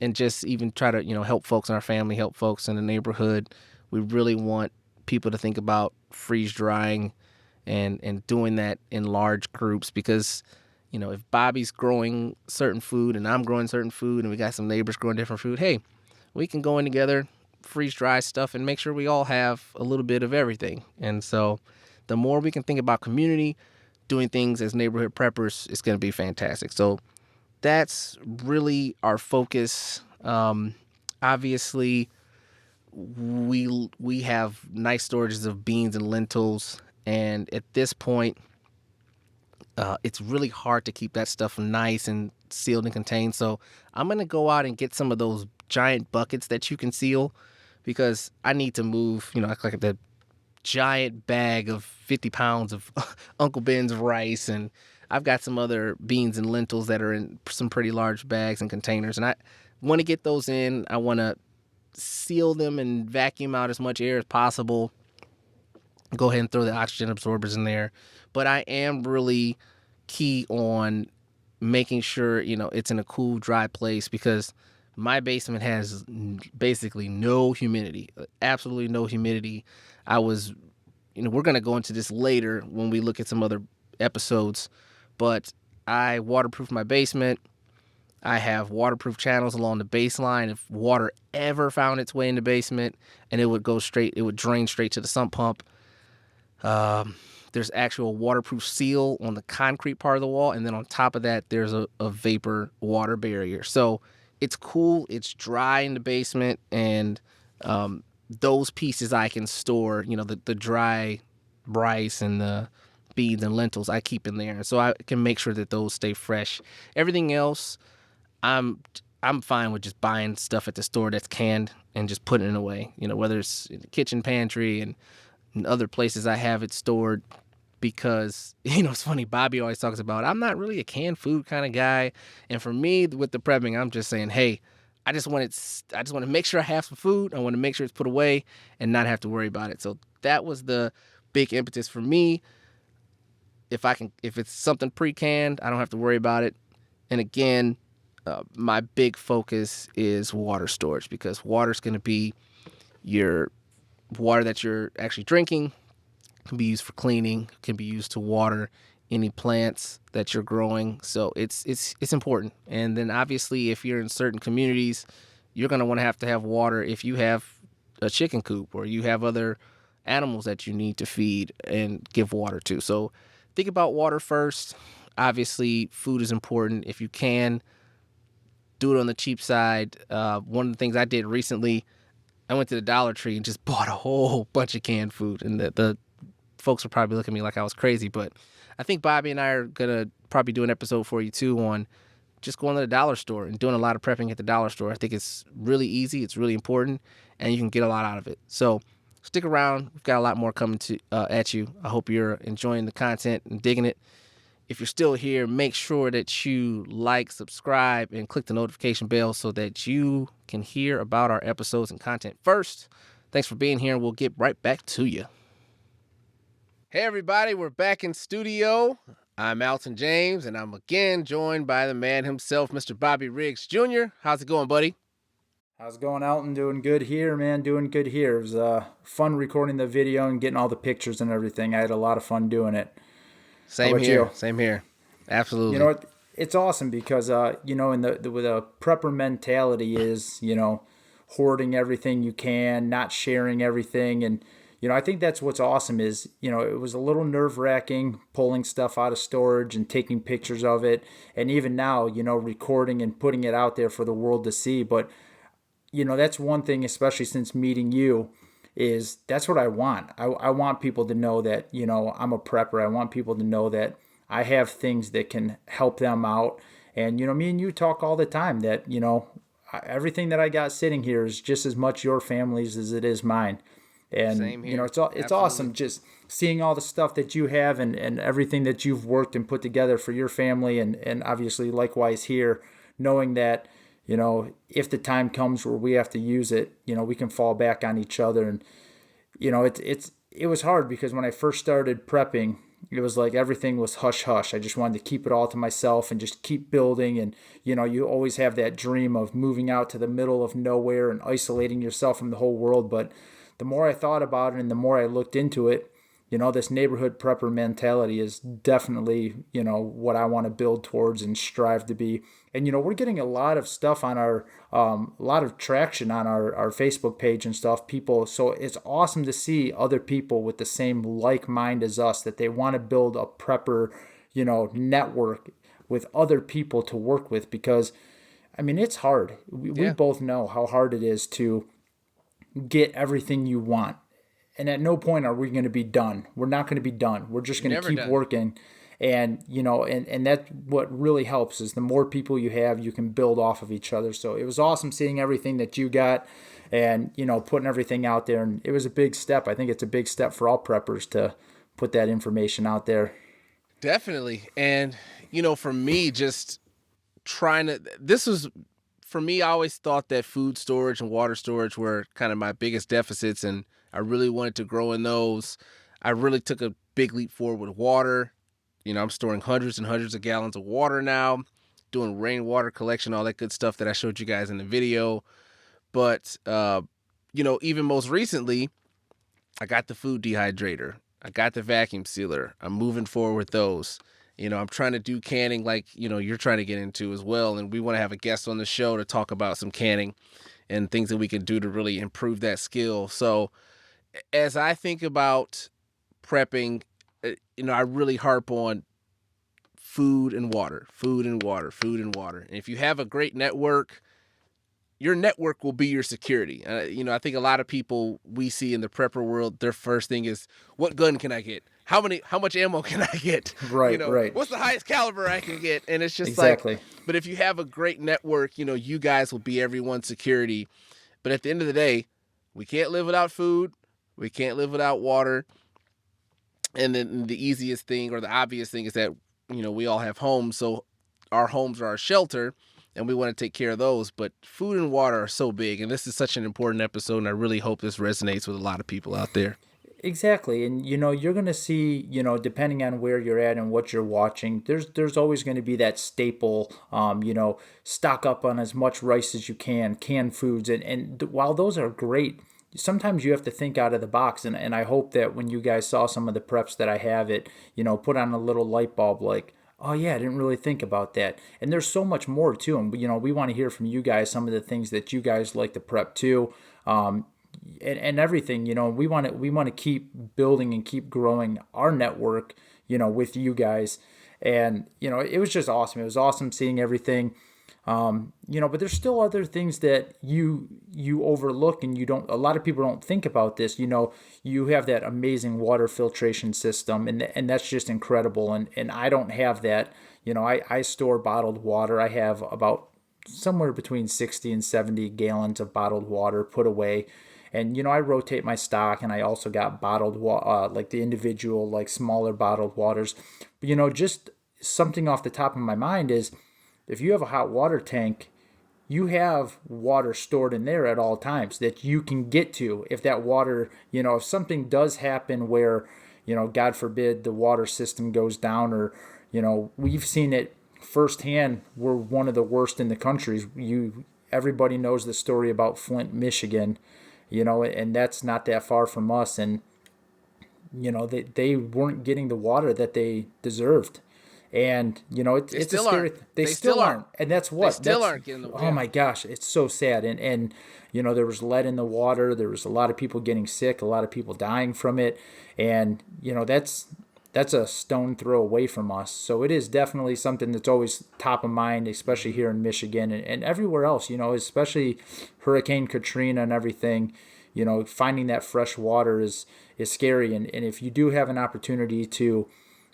and just even try to, help folks in our family, help folks in the neighborhood. We really want people to think about freeze drying and doing that in large groups because, if Bobby's growing certain food and I'm growing certain food and we got some neighbors growing different food, hey, we can go in together, freeze dry stuff, and make sure we all have a little bit of everything. And so the more we can think about community, doing things as neighborhood preppers, it's going to be fantastic. So that's really our focus. Obviously, we have nice storages of beans and lentils, and at this point, it's really hard to keep that stuff nice and sealed and contained. So I'm gonna go out and get some of those giant buckets that you can seal because I need to move. Like the giant bag of 50 pounds of Uncle Ben's rice, and I've got some other beans and lentils that are in some pretty large bags and containers, and I want to get those in. I want to seal them and vacuum out as much air as possible. Go ahead and throw the oxygen absorbers in there, but I am really key on making sure it's in a cool, dry place because my basement has basically no humidity, absolutely no humidity. I was, we're going to go into this later when we look at some other episodes, but I waterproof my basement. I have waterproof channels along the baseline. If water ever found its way in the basement, and it would drain straight to the sump pump. There's actual waterproof seal on the concrete part of the wall, and then on top of that, there's a vapor water barrier. So it's cool. It's dry in the basement, and those pieces I can store. The dry rice and the beans and lentils I keep in there, so I can make sure that those stay fresh. Everything else, I'm fine with just buying stuff at the store that's canned and just putting it away. Whether it's in the kitchen pantry and other places I have it stored because, it's funny, Bobby always talks about, I'm not really a canned food kind of guy. And for me, with the prepping, I'm just saying, hey, I just want to make sure I have some food. I want to make sure it's put away and not have to worry about it. So that was the big impetus for me. If it's something pre-canned, I don't have to worry about it. And again, my big focus is water storage because water is going to be your water that you're actually drinking, can be used for cleaning, can be used to water any plants that you're growing. So it's important. And then obviously if you're in certain communities, you're going to have water if you have a chicken coop or you have other animals that you need to feed and give water to. So think about water first. Obviously food is important. If you can, do it on the cheap side. One of the things I did recently, I went to the Dollar Tree and just bought a whole bunch of canned food. And the folks will probably look at me like I was crazy, but I think Bobby and I are going to probably do an episode for you too on just going to the dollar store and doing a lot of prepping at the dollar store. I think it's really easy. It's really important and you can get a lot out of it. So Stick around. We've got a lot more coming to at you. I hope you're enjoying the content and digging it. If you're still here, make sure that you like, subscribe, and click the notification bell so that you can hear about our episodes and content first. Thanks for being here, and we'll get right back to you. Hey, everybody, we're back in studio. I'm Alton James, and I'm again joined by the man himself, Mr. Bobby Riggs Jr. How's it going, buddy? How's it going, Alton? Doing good here, man. Doing good here. It was fun recording the video and getting all the pictures and everything. I had a lot of fun doing it. How Same about here. you? Same here. You Absolutely. know, it's awesome because in the with a prepper mentality is hoarding everything you can, not sharing everything, and I think that's what's awesome is it was a little nerve wracking pulling stuff out of storage and taking pictures of it, and even now recording and putting it out there for the world to see, but that's one thing, especially since meeting you, is that's what I want. I want people to know that, I'm a prepper. I want people to know that I have things that can help them out. And, me and you talk all the time that, everything that I got sitting here is just as much your family's as it is mine. And, Same here. it's Absolutely. awesome just seeing all the stuff that you have and everything that you've worked and put together for your family. And obviously, likewise here, knowing that, if the time comes where we have to use it, we can fall back on each other. And it was hard because when I first started prepping, it was like everything was hush hush. I just wanted to keep it all to myself and just keep building. And you always have that dream of moving out to the middle of nowhere and isolating yourself from the whole world. But the more I thought about it and the more I looked into it, this neighborhood prepper mentality is definitely, what I want to build towards and strive to be. And, we're getting a lot of stuff on a lot of traction on our Facebook page and stuff, people. So it's awesome to see other people with the same like mind as us, that they want to build a prepper, network with other people to work with, because, I mean, it's hard. We Yeah. both know how hard it is to get everything you want, and at no point are we going to be done. We're not going to be done. We're just You're going to never keep done. working. And and that's what really helps, is the more people you have, you can build off of each other. So it was awesome seeing everything that you got, and putting everything out there. And it was a big step. I think it's a big step for all preppers to put that information out there. Definitely. And, for me, just trying to, this was, for me, I always thought that food storage and water storage were kind of my biggest deficits, and I really wanted to grow in those. I really took a big leap forward with water. I'm storing hundreds and hundreds of gallons of water now, doing rainwater collection, all that good stuff that I showed you guys in the video. But, even most recently, I got the food dehydrator. I got the vacuum sealer. I'm moving forward with those. I'm trying to do canning like, you're trying to get into as well. And we want to have a guest on the show to talk about some canning and things that we can do to really improve that skill. So as I think about prepping, I really harp on food and water, food and water, food and water. And if you have a great network, your network will be your security. I think a lot of people we see in the prepper world, their first thing is, what gun can I get? How much ammo can I get? Right, right. What's the highest caliber I can get? And it's just like, Exactly. but if you have a great network, you guys will be everyone's security. But at the end of the day, we can't live without food. We can't live without water. And then the easiest thing or the obvious thing is that, we all have homes. So our homes are our shelter, and we want to take care of those. But food and water are so big, and this is such an important episode, and I really hope this resonates with a lot of people out there. Exactly. And you're going to see, depending on where you're at and what you're watching, there's always going to be that staple, stock up on as much rice as you can, canned foods. And while those are great, sometimes you have to think out of the box. And I hope that when you guys saw some of the preps that I have, it, put on a little light bulb, like, oh yeah, I didn't really think about that. And there's so much more too. And we want to hear from you guys some of the things that you guys like to prep too. And everything, we want to keep building and keep growing our network, with you guys. And it was just awesome. It was awesome seeing everything. But there's still other things that you overlook, and you don't. A lot of people don't think about this. You have that amazing water filtration system, and that's just incredible. And I don't have that. I store bottled water. I have about somewhere between 60 and 70 gallons of bottled water put away. And I rotate my stock, and I also got bottled like the individual, like smaller bottled waters. But just something off the top of my mind is, if you have a hot water tank, you have water stored in there at all times that you can get to. If that water, if something does happen where, God forbid, the water system goes down, or, we've seen it firsthand. We're one of the worst in the country. Everybody knows the story about Flint, Michigan, and that's not that far from us. And, they weren't getting the water that they deserved. And They it's a still scary. aren't. They They still still aren't, aren't. and that's They what. still That's aren't getting the Oh yeah. my gosh, it's so sad. And there was lead in the water. There was a lot of people getting sick. A lot of people dying from it. And that's a stone throw away from us. So it is definitely something that's always top of mind, especially here in Michigan, and everywhere else. Especially Hurricane Katrina and everything. Finding that fresh water is scary. And if you do have an opportunity to,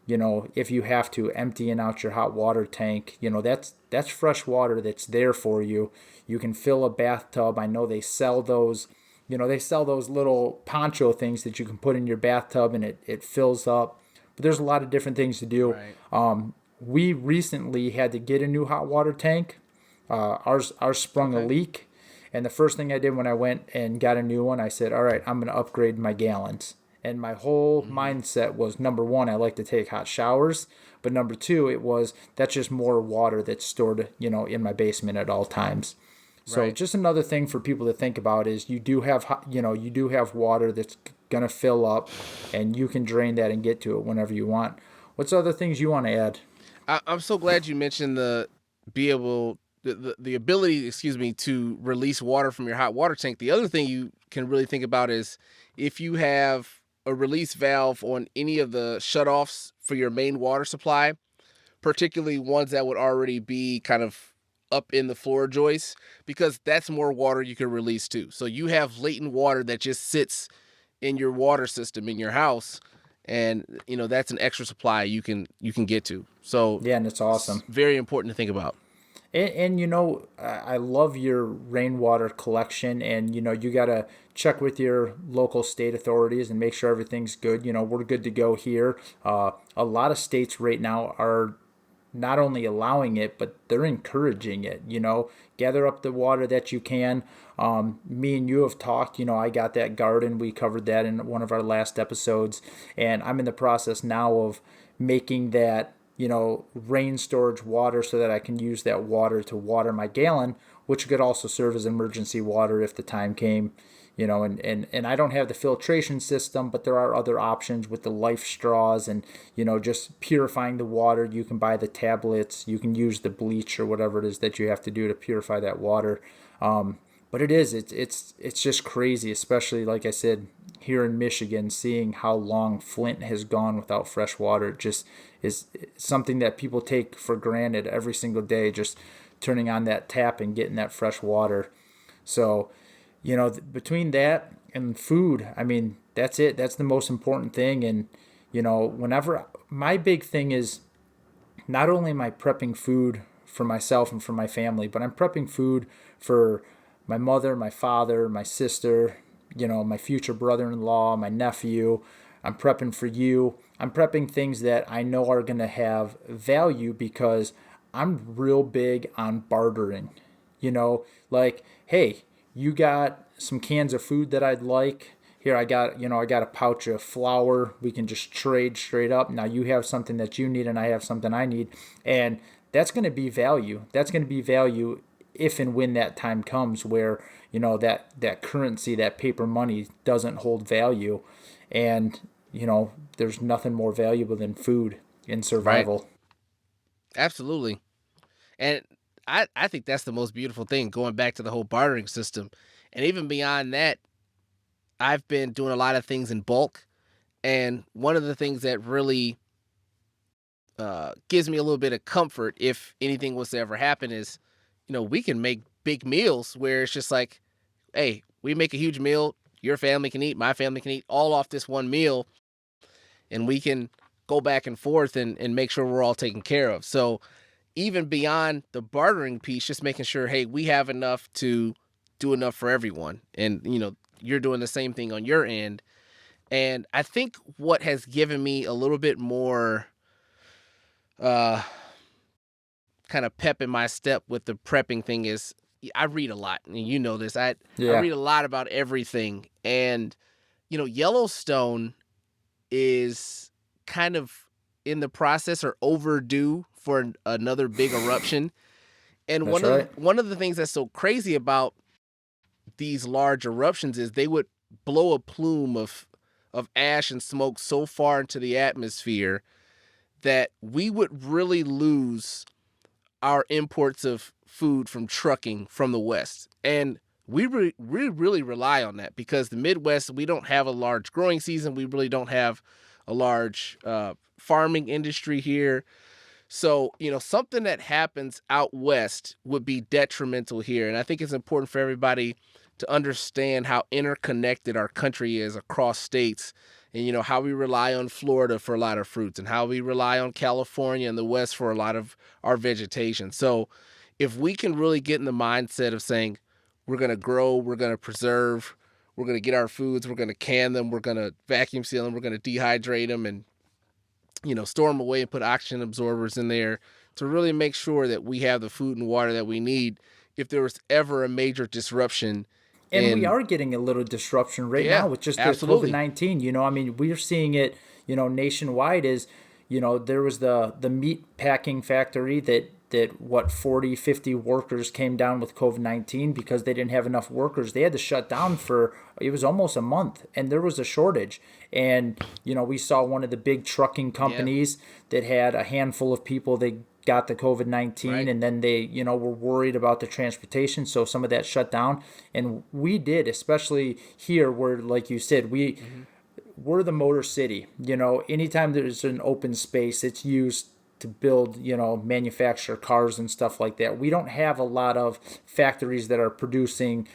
if you have to emptying out your hot water tank, that's fresh water that's there for you. You can fill a bathtub. I know they sell those. They sell those little poncho things that you can put in your bathtub, and it fills up. But there's a lot of different things to do. Right. We recently had to get a new hot water tank. Ours sprung a Okay. leak, and the first thing I did when I went and got a new one, I said, "All right, I'm going to upgrade my gallons." And my whole Hmm. mindset was, number one, I like to take hot showers, but number two, it was that's just more water that's stored, in my basement at all times. So Right. just another thing for people to think about is you do have water that's gonna fill up, and you can drain that and get to it whenever you want. What's other things you want to add? I'm so glad you mentioned be able the ability, excuse me, to release water from your hot water tank. The other thing you can really think about is if you have a release valve on any of the shutoffs for your main water supply, particularly ones that would already be kind of up in the floor joists, because that's more water you can release too. So you have latent water that just sits in your water system in your house, and that's an extra supply you can get to. So Yeah, and it's it's awesome. very important to think about. And I love your rainwater collection, and you gotta check with your local state authorities and make sure everything's good. We're good to go here. A lot of states right now are not only allowing it, but they're encouraging it. Gather up the water that you can. Me and you have talked. I got that garden. We covered that in one of our last episodes, and I'm in the process now of making that rain storage water so that I can use that water to water my gallon, which could also serve as emergency water if the time came. And I don't have the filtration system, but there are other options with the life straws, and just purifying the water. You can buy the tablets, you can use the bleach or whatever it is that you have to do to purify that water. But it's just crazy, especially like I said, here in Michigan, seeing how long Flint has gone without fresh water. It just is something that people take for granted every single day, just turning on that tap and getting that fresh water. So, between that and food, I mean, that's it. That's the most important thing. And, whenever my big thing is, not only am I prepping food for myself and for my family, but I'm prepping food for my mother, my father, my sister, my future brother in law, my nephew. I'm prepping for you. I'm prepping things that I know are going to have value, because I'm real big on bartering. Like, hey, you got some cans of food that I'd like. Here, I got a pouch of flour. We can just trade straight up. Now you have something that you need, and I have something I need. And that's going to be value. That's going to be value if and when that time comes where, that currency, that paper money doesn't hold value. And, there's nothing more valuable than food in Right. survival. Absolutely. And I think that's the most beautiful thing, going back to the whole bartering system. And even beyond that, I've been doing a lot of things in bulk. And one of the things that really gives me a little bit of comfort if anything was to ever happen is, we can make big meals where it's just like, hey, we make a huge meal. Your family can eat, my family can eat, all off this one meal, and we can go back and forth and make sure we're all taken care of. So even beyond the bartering piece, just making sure, hey, we have enough to do enough for everyone. And, you're doing the same thing on your end. And I think what has given me a little bit more uh, kind of pep in my step with the prepping thing is I read a lot, and you know this. I Yeah, read a lot about everything, and Yellowstone is kind of in the process or overdue for another big eruption. And that's right. one of the things that's so crazy about these large eruptions is they would blow a plume of ash and smoke so far into the atmosphere that we would really lose our imports of food from trucking from the West. And we really rely on that because the Midwest, we don't have a large growing season. We really don't have a large farming industry here. So, something that happens out West would be detrimental here. And I think it's important for everybody to understand how interconnected our country is across states and, how we rely on Florida for a lot of fruits and how we rely on California and the West for a lot of our vegetation. So if we can really get in the mindset of saying, we're going to grow, we're going to preserve, we're going to get our foods, we're going to can them, we're going to vacuum seal them, we're going to dehydrate them and store them away and put oxygen absorbers in there to really make sure that we have the food and water that we need if there was ever a major disruption And we in. are getting a little disruption right Yeah, now with just the COVID absolutely. 19. I mean, we're seeing it, nationwide. Is there was the meat packing factory that what 40, 50 workers came down with COVID 19 because they didn't have enough workers. They had to shut down for it was almost a month, and there was a shortage. And we saw one of the big trucking Yeah, companies that had a handful of people. They got the COVID 19, right, and then they were worried about the transportation, so some of that shut down. And we did, especially here where, like you said, we're the motor city. Anytime there's an open space, it's used to build, manufacture cars and stuff like that. We don't have a lot of factories that are producing,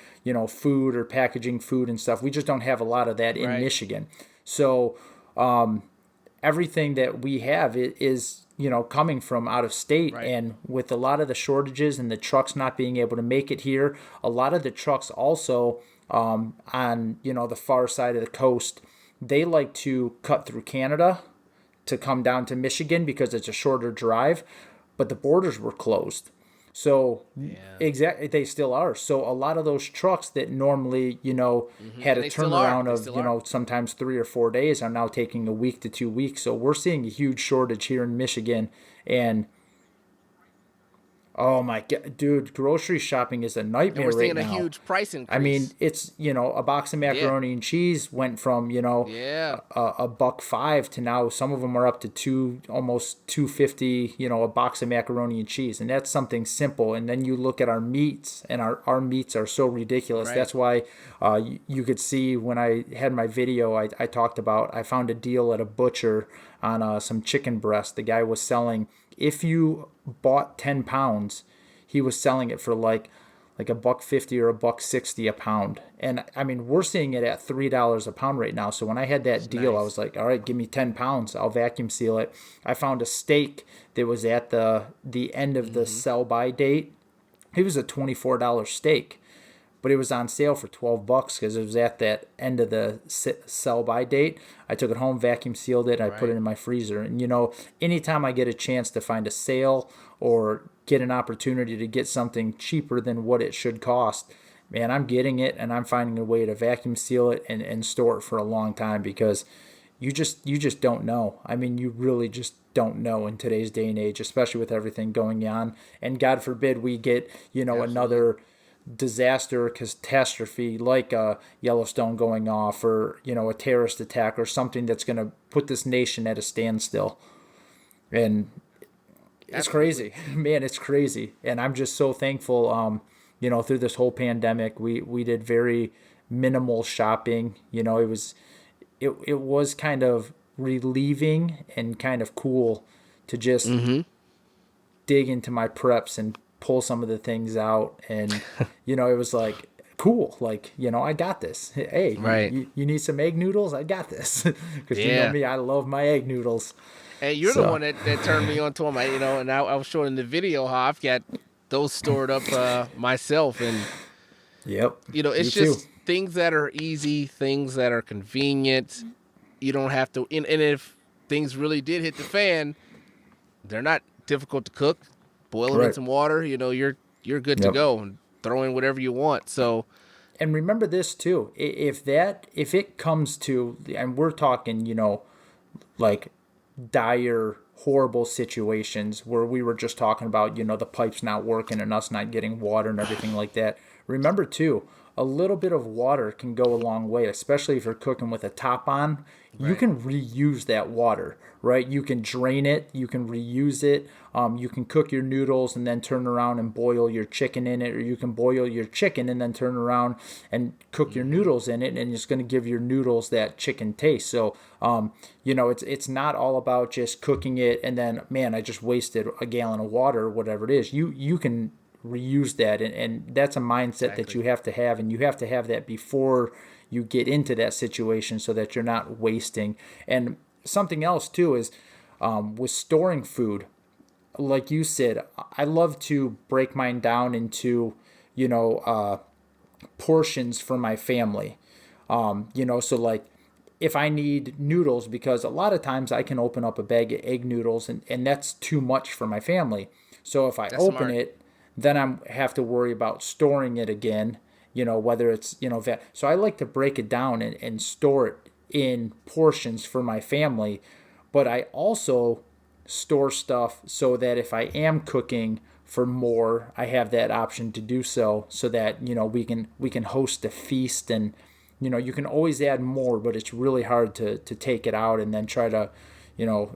food or packaging food and stuff. We just don't have a lot of that in right, Michigan. So everything that we have is coming from out of state. right, And with a lot of the shortages and the trucks not being able to make it here, a lot of the trucks also on the far side of the coast, they like to cut through Canada to come down to Michigan because it's a shorter drive, but the borders were closed. So yeah, exactly, they still are. So a lot of those trucks that normally, had and a they still are. turnaround They of, still are. sometimes 3 or 4 days are now taking a week to 2 weeks. So we're seeing a huge shortage here in Michigan. And oh my God, dude, grocery shopping is a And we're nightmare right seeing a now. huge price I mean, increase. it's, a box of Yeah, macaroni and cheese went from, yeah, a buck five to now some of them are up to almost 250, a box of macaroni and cheese. And that's something simple. And then you look at our meats, and our meats are so ridiculous. right. That's why you could see when I had my video, I talked about, I found a deal at a butcher on some chicken breast. The guy was selling, if you bought 10 pounds, he was selling it for like a buck 50 or a buck 60 a pound. And I mean, we're seeing it at $3 a pound right now. So when I had that It's deal, I nice. was like, all right, give me 10 pounds. I'll vacuum seal it. I found a steak that was at the end of the sell by date. It was a $24 steak, but it was on sale for 12 bucks because it was at that end of the sell by date. I took it home, vacuum sealed it, and I put it Right. in my freezer. And anytime I get a chance to find a sale or get an opportunity to get something cheaper than what it should cost, man, I'm getting it, and I'm finding a way to vacuum seal it and store it for a long time because you just don't know. I mean, you really just don't know in today's day and age, especially with everything going on. And God forbid we get, Absolutely. another disaster or catastrophe like a Yellowstone going off, or a terrorist attack or something that's going to put this nation at a standstill. And it's Absolutely. crazy, man. It's crazy, and I'm just so thankful. Through this whole pandemic, we did very minimal shopping. It was kind of relieving and kind of cool to just Mm-hmm. dig into my preps and pull some of the things out. And it was like cool, like, I got this. Hey, Right. you need some egg noodles? I got this. Because Yeah. me, I love my egg noodles. And you're the So one that turned me on to them. And I was showing the video how I've got those stored up myself. And yep, it's me too. just things that are easy, things that are convenient. You don't have to. And if things really did hit the fan, they're not difficult to cook. Boil them in Right. some water. You're good to Yep. go, and throw in whatever you want. So And remember this too. If it comes to, and we're talking, like dire, horrible situations where we were just talking about, the pipes not working and us not getting water and everything like that. Remember too, a little bit of water can go a long way, especially if you're cooking with a top on. You right. can reuse that water, right? You can drain it, you can reuse it. You can cook your noodles and then turn around and boil your chicken in it, or you can boil your chicken and then turn around and cook your Mm-hmm. noodles in it, and it's going to give your noodles that chicken taste. So, it's not all about just cooking it and then, man, I just wasted a gallon of water or whatever it is. You can reuse that, and that's a mindset that Exactly. you have to have, and you have to have that before you get into that situation so that you're not wasting. And something else too is with storing food, like you said, I love to break mine down into, you know, uh, portions for my family. So like if I need noodles, because a lot of times I can open up a bag of egg noodles and that's too much for my family. So if I That's open smart. it, then I have to worry about storing it again, whether it's, so I like to break it down and store it in portions for my family. But I also store stuff so that if I am cooking for more, I have that option to do so that, we can host a feast. And you can always add more, but it's really hard to take it out and then try to,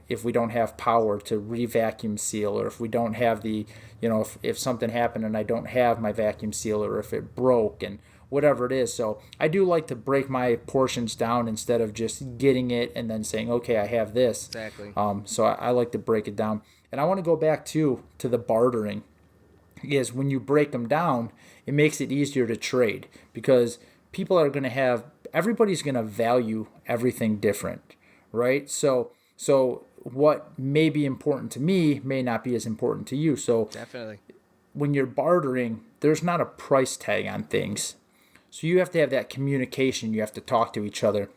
if we don't have power to re-vacuum seal, or if we don't have the, if something happened and I don't have my vacuum sealer, or if it broke and whatever it is. So I do like to break my portions down instead of just getting it and then saying, okay, I have this. Exactly. So I like to break it down. And I want to go back to the bartering, is when you break them down, it makes it easier to trade, because people are going to have, everybody's going to value everything different, right? So what may be important to me may not be as important to you. So Definitely. when you're bartering, there's not a price tag on things. So you have to have that communication. You have to talk to each other.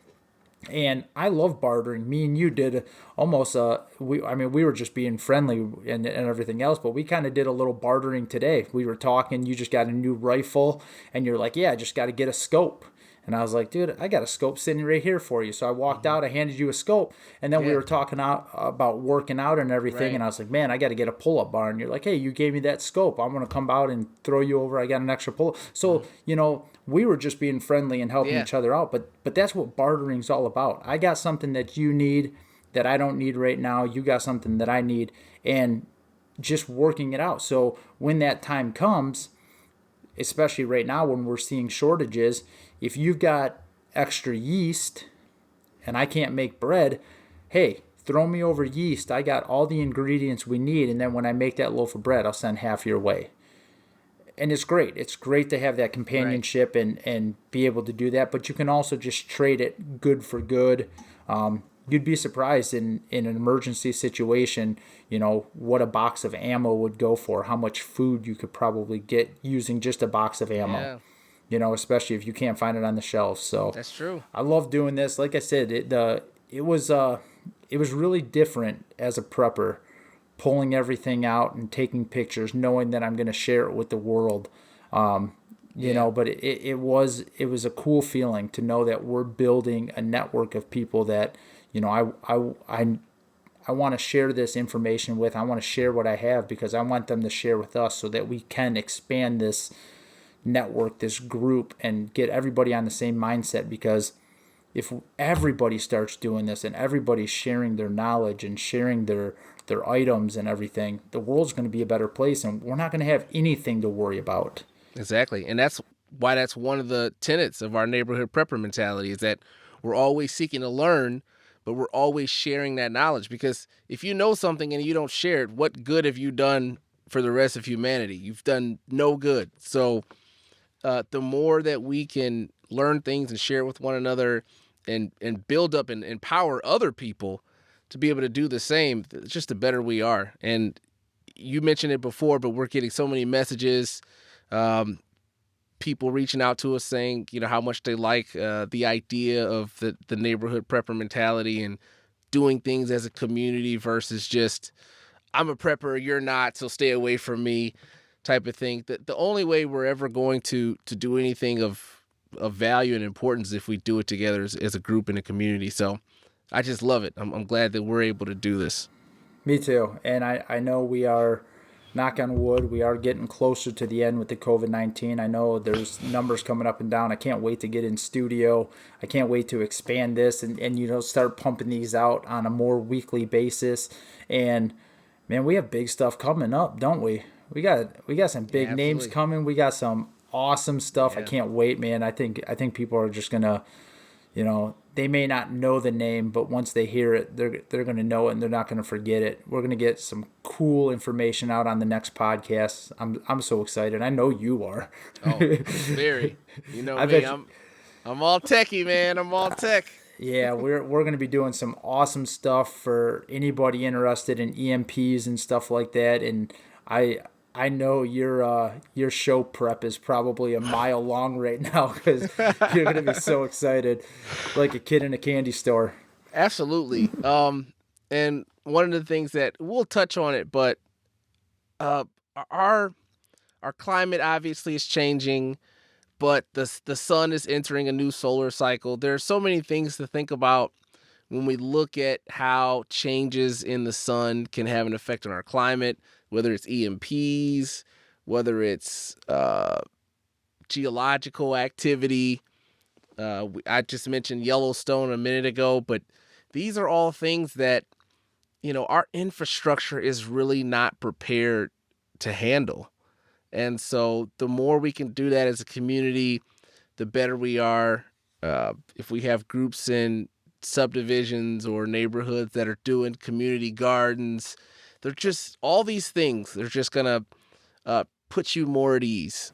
And I love bartering. Me and you did almost we were just being friendly and everything else, but we kind of did a little bartering today. We were talking, you just got a new rifle and you're like, "Yeah, I just got to get a scope." And I was like, "Dude, I got a scope sitting right here for you." So I walked Hmm. out, I handed you a scope, and then we Yeah. were talking out about working out and everything. Right. And I was like, "Man, I got to get a pull-up bar." And you're like, "Hey, you gave me that scope. I'm gonna come out and throw you over. I got an extra pull." So Hmm. we were just being friendly and helping Yeah. each other out. But that's what bartering's all about. I got something that you need that I don't need right now. You got something that I need, and just working it out. So when that time comes, especially right now when we're seeing shortages, if you've got extra yeast and I can't make bread, hey, throw me over yeast. I got all the ingredients we need, and then when I make that loaf of bread, I'll send half your way. And it's great. It's great to have that Right. companionship and be able to do that. But you can also just trade it good for good. You'd be surprised in an emergency situation, what a box of ammo would go for, how much food you could probably get using just a box of ammo, Yeah. especially if you can't find it on the shelves. So That's true. I love doing this. Like I said, it was really different as a prepper, pulling everything out and taking pictures, knowing that I'm going to share it with the world. Yeah. But it was a cool feeling to know that we're building a network of people that, I want to share this information with. I want to share what I have because I want them to share with us so that we can expand this network, this group, and get everybody on the same mindset. Because if everybody starts doing this and everybody's sharing their knowledge and sharing their items and everything, the world's going to be a better place, and we're not going to have anything to worry about. Exactly. And that's why that's one of the tenets of our neighborhood prepper mentality is that we're always seeking to learn, but we're always sharing that knowledge. Because if you know something and you don't share it, what good have you done for the rest of humanity? You've done no good. So the more that we can learn things and share with one another and build up and empower other people to be able to do the same, just the better we are. And you mentioned it before, but we're getting so many messages um, people reaching out to us saying, how much they like the idea of the neighborhood prepper mentality and doing things as a community versus just, I'm a prepper, you're not, so stay away from me type of thing. The only way we're ever going to do anything of value and importance if we do it together as a group in a community. So I just love it. I'm glad that we're able to do this. Me too. And I know we are, knock on wood, we are getting closer to the end with the COVID-19. I know there's numbers coming up and down. I can't wait to get in studio. I can't wait to expand this and start pumping these out on a more weekly basis. And man, we have big stuff coming up, don't we? We got some big names coming. We got some awesome stuff. Yeah. I can't wait, man. I think people are just gonna, they may not know the name, but once they hear it, they're gonna know it and they're not gonna forget it. We're gonna get some cool information out on the next podcast. I'm so excited. I know you are. Oh, very. I me. bet I'm all techie, man. I'm all tech. Yeah, we're going to be doing some awesome stuff for anybody interested in EMPs and stuff like that. And I know your show prep is probably a mile long right now because you're going to be so excited, like a kid in a candy store. Absolutely. And one of the things that we'll touch on it, but our climate obviously is changing, but the sun is entering a new solar cycle. There are so many things to think about when we look at how changes in the sun can have an effect on our climate, whether it's EMPs, whether it's geological activity. I just mentioned Yellowstone a minute ago, but these are all things that, our infrastructure is really not prepared to handle. And so the more we can do that as a community, the better we are. If we have groups in subdivisions or neighborhoods that are doing community gardens, they're just all these things. They're just going to put you more at ease.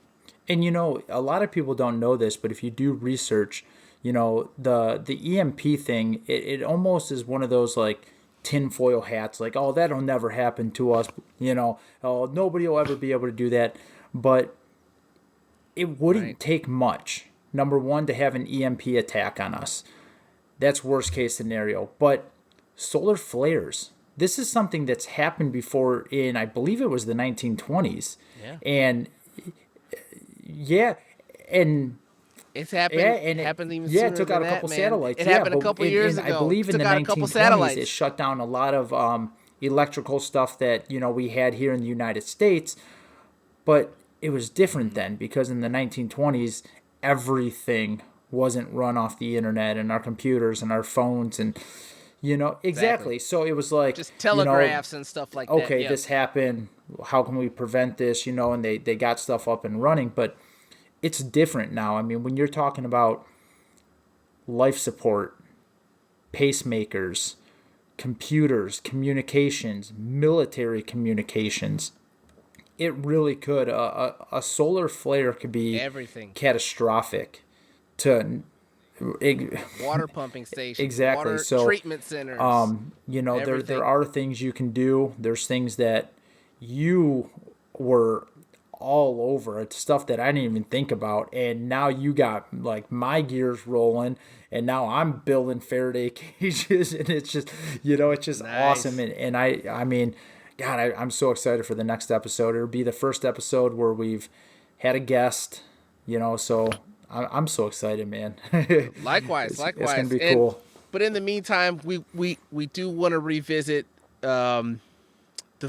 And a lot of people don't know this, but if you do research, the EMP thing, it almost is one of those like tinfoil hats, like, oh, that'll never happen to us, oh, nobody will ever be able to do that. But it wouldn't take much, number one, to have an EMP attack on us. That's worst case scenario. But solar flares, this is something that's happened before in, I believe it was the 1920s. Yeah. And yeah, and it's happened. yeah, and it happened even yeah, sooner it took than out a that, couple man. satellites. It yeah, happened a couple years ago. I believe in took the out a couple 1920s, satellites. it shut down a lot of electrical stuff that we had here in the United States. But it was different then because in the 1920s, everything wasn't run off the internet and our computers and our phones and exactly. So it was like just telegraphs and stuff like that. Okay, this happened. How can we prevent this? And they got stuff up and running, but it's different now. I mean, when you're talking about life support, pacemakers, computers, communications, military communications, it really could. A solar flare could be everything catastrophic to water pumping stations, exactly. water So treatment centers. There are things you can do. There's things that you were all over. It's stuff that I didn't even think about, and now you got like my gears rolling, and now I'm building Faraday cages, and it's just it's just nice. Awesome. And I mean, God, I'm so excited for the next episode. It'll be the first episode where we've had a guest, so I'm so excited, man. Likewise. It's gonna be cool. But in the meantime, we do want to revisit the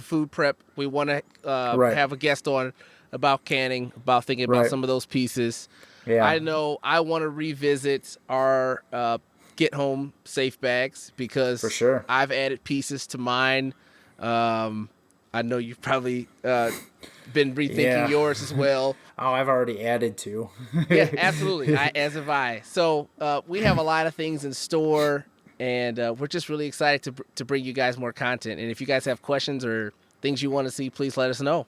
food prep. We want to have a guest on about canning, about thinking about some of those pieces. Yeah. I know I want to revisit our get home safe bags because for sure I've added pieces to mine. I know you've probably been rethinking yours as well. Oh, I've already added to. Yeah, absolutely. As have I. So we have a lot of things in store, and we're just really excited to bring you guys more content. And if you guys have questions or things you want to see, please let us know.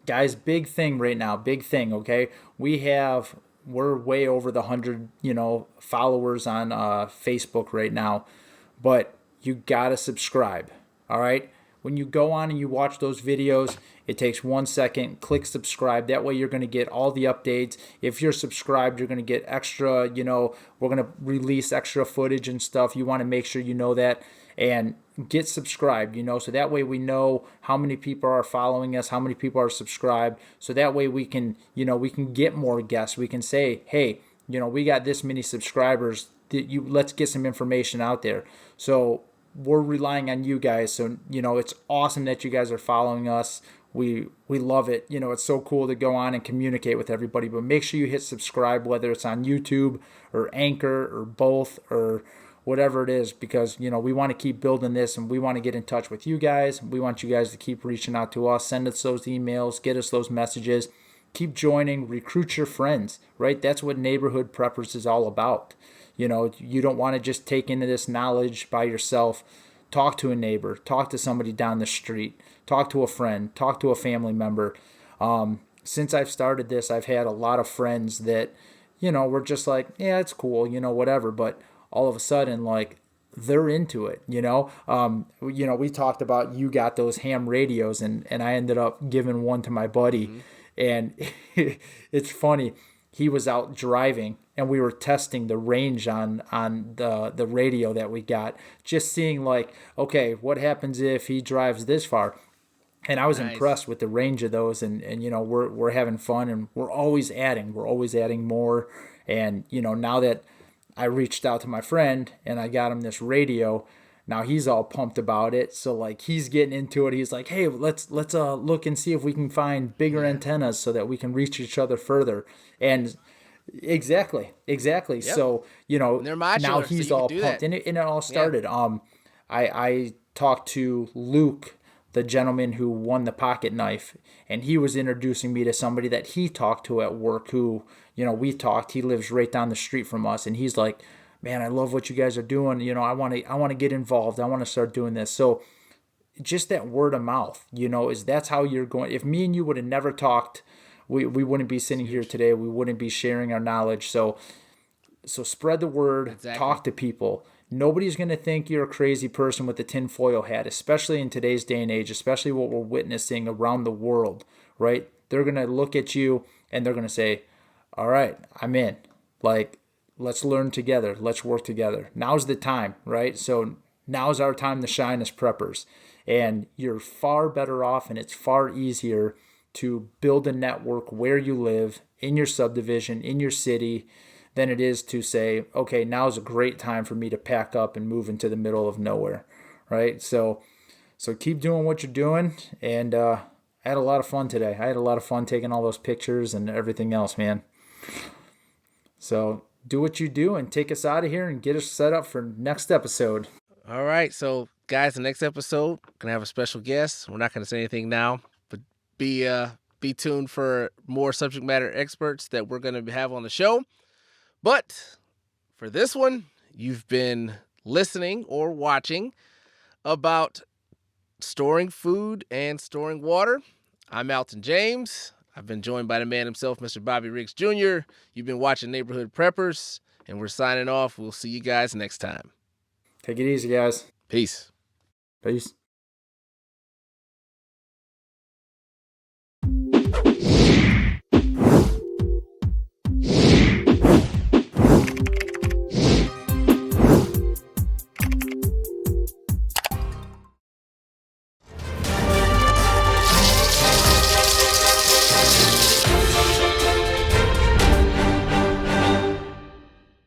Guys, big thing right now. Big thing, okay? We're way over the 100, followers on Facebook right now. But you got to subscribe, all right? when you go on and you watch those videos, it takes 1 second. Click subscribe. That way you're going to get all the updates. If you're subscribed, you're going to get extra, we're going to release extra footage and stuff. You want to make sure you know that and get subscribed, so that way we know how many people are following us, how many people are subscribed. So that way we can, we can get more guests. We can say, hey, we got this many subscribers. Let's get some information out there. So we're relying on you guys. So, it's awesome that you guys are following us. We love it. It's so cool to go on and communicate with everybody. But make sure you hit subscribe, whether it's on YouTube or Anchor or both or whatever it is, because, we want to keep building this and we want to get in touch with you guys. We want you guys to keep reaching out to us, send us those emails, get us those messages, keep joining, recruit your friends, right? That's what Neighborhood Preppers is all about. You don't want to just take into this knowledge by yourself. Talk to a neighbor, talk to somebody down the street, talk to a friend, talk to a family member. Since I've started this, I've had a lot of friends that, were just like, yeah, it's cool, whatever. But all of a sudden, like, they're into it, we talked about, you got those ham radios, and I ended up giving one to my buddy. Mm-hmm. And it's funny, he was out driving and we were testing the range on the radio that we got, just seeing like, okay, what happens if he drives this far? And I was impressed with the range of those, and we're having fun, and we're always adding more. And now that I reached out to my friend and I got him this radio, now he's all pumped about it. So like, he's getting into it. He's like, hey, let's look and see if we can find bigger antennas so that we can reach each other further. And exactly. Yep. So, now he's all pumped. And it all started. Yeah. I talked to Luke, the gentleman who won the pocket knife, and he was introducing me to somebody that he talked to at work who, we talked. He lives right down the street from us, and he's like, man, I love what you guys are doing. I want to get involved. I want to start doing this. So just that word of mouth, that's how you're going. If me and you would have never talked, we wouldn't be sitting here today. We wouldn't be sharing our knowledge. So spread the word, exactly. Talk to people. Nobody's going to think you're a crazy person with a tinfoil hat, especially in today's day and age, especially what we're witnessing around the world, right? They're going to look at you and they're going to say, all right, I'm in. Like, let's learn together. Let's work together. Now's the time, right? So now's our time to shine as preppers. And you're far better off, and it's far easier to build a network where you live, in your subdivision, in your city, than it is to say, okay, now's a great time for me to pack up and move into the middle of nowhere, right? So keep doing what you're doing. And I had a lot of fun today. I had a lot of fun taking all those pictures and everything else, man. So do what you do and take us out of here and get us set up for next episode. All right. So, guys, the next episode, going to have a special guest. We're not going to say anything now, but be tuned for more subject matter experts that we're going to have on the show. But for this one, you've been listening or watching about storing food and storing water. I'm Alton James. I've been joined by the man himself, Mr. Bobby Riggs Jr. You've been watching Neighborhood Preppers, and we're signing off. We'll see you guys next time. Take it easy, guys. Peace. Peace.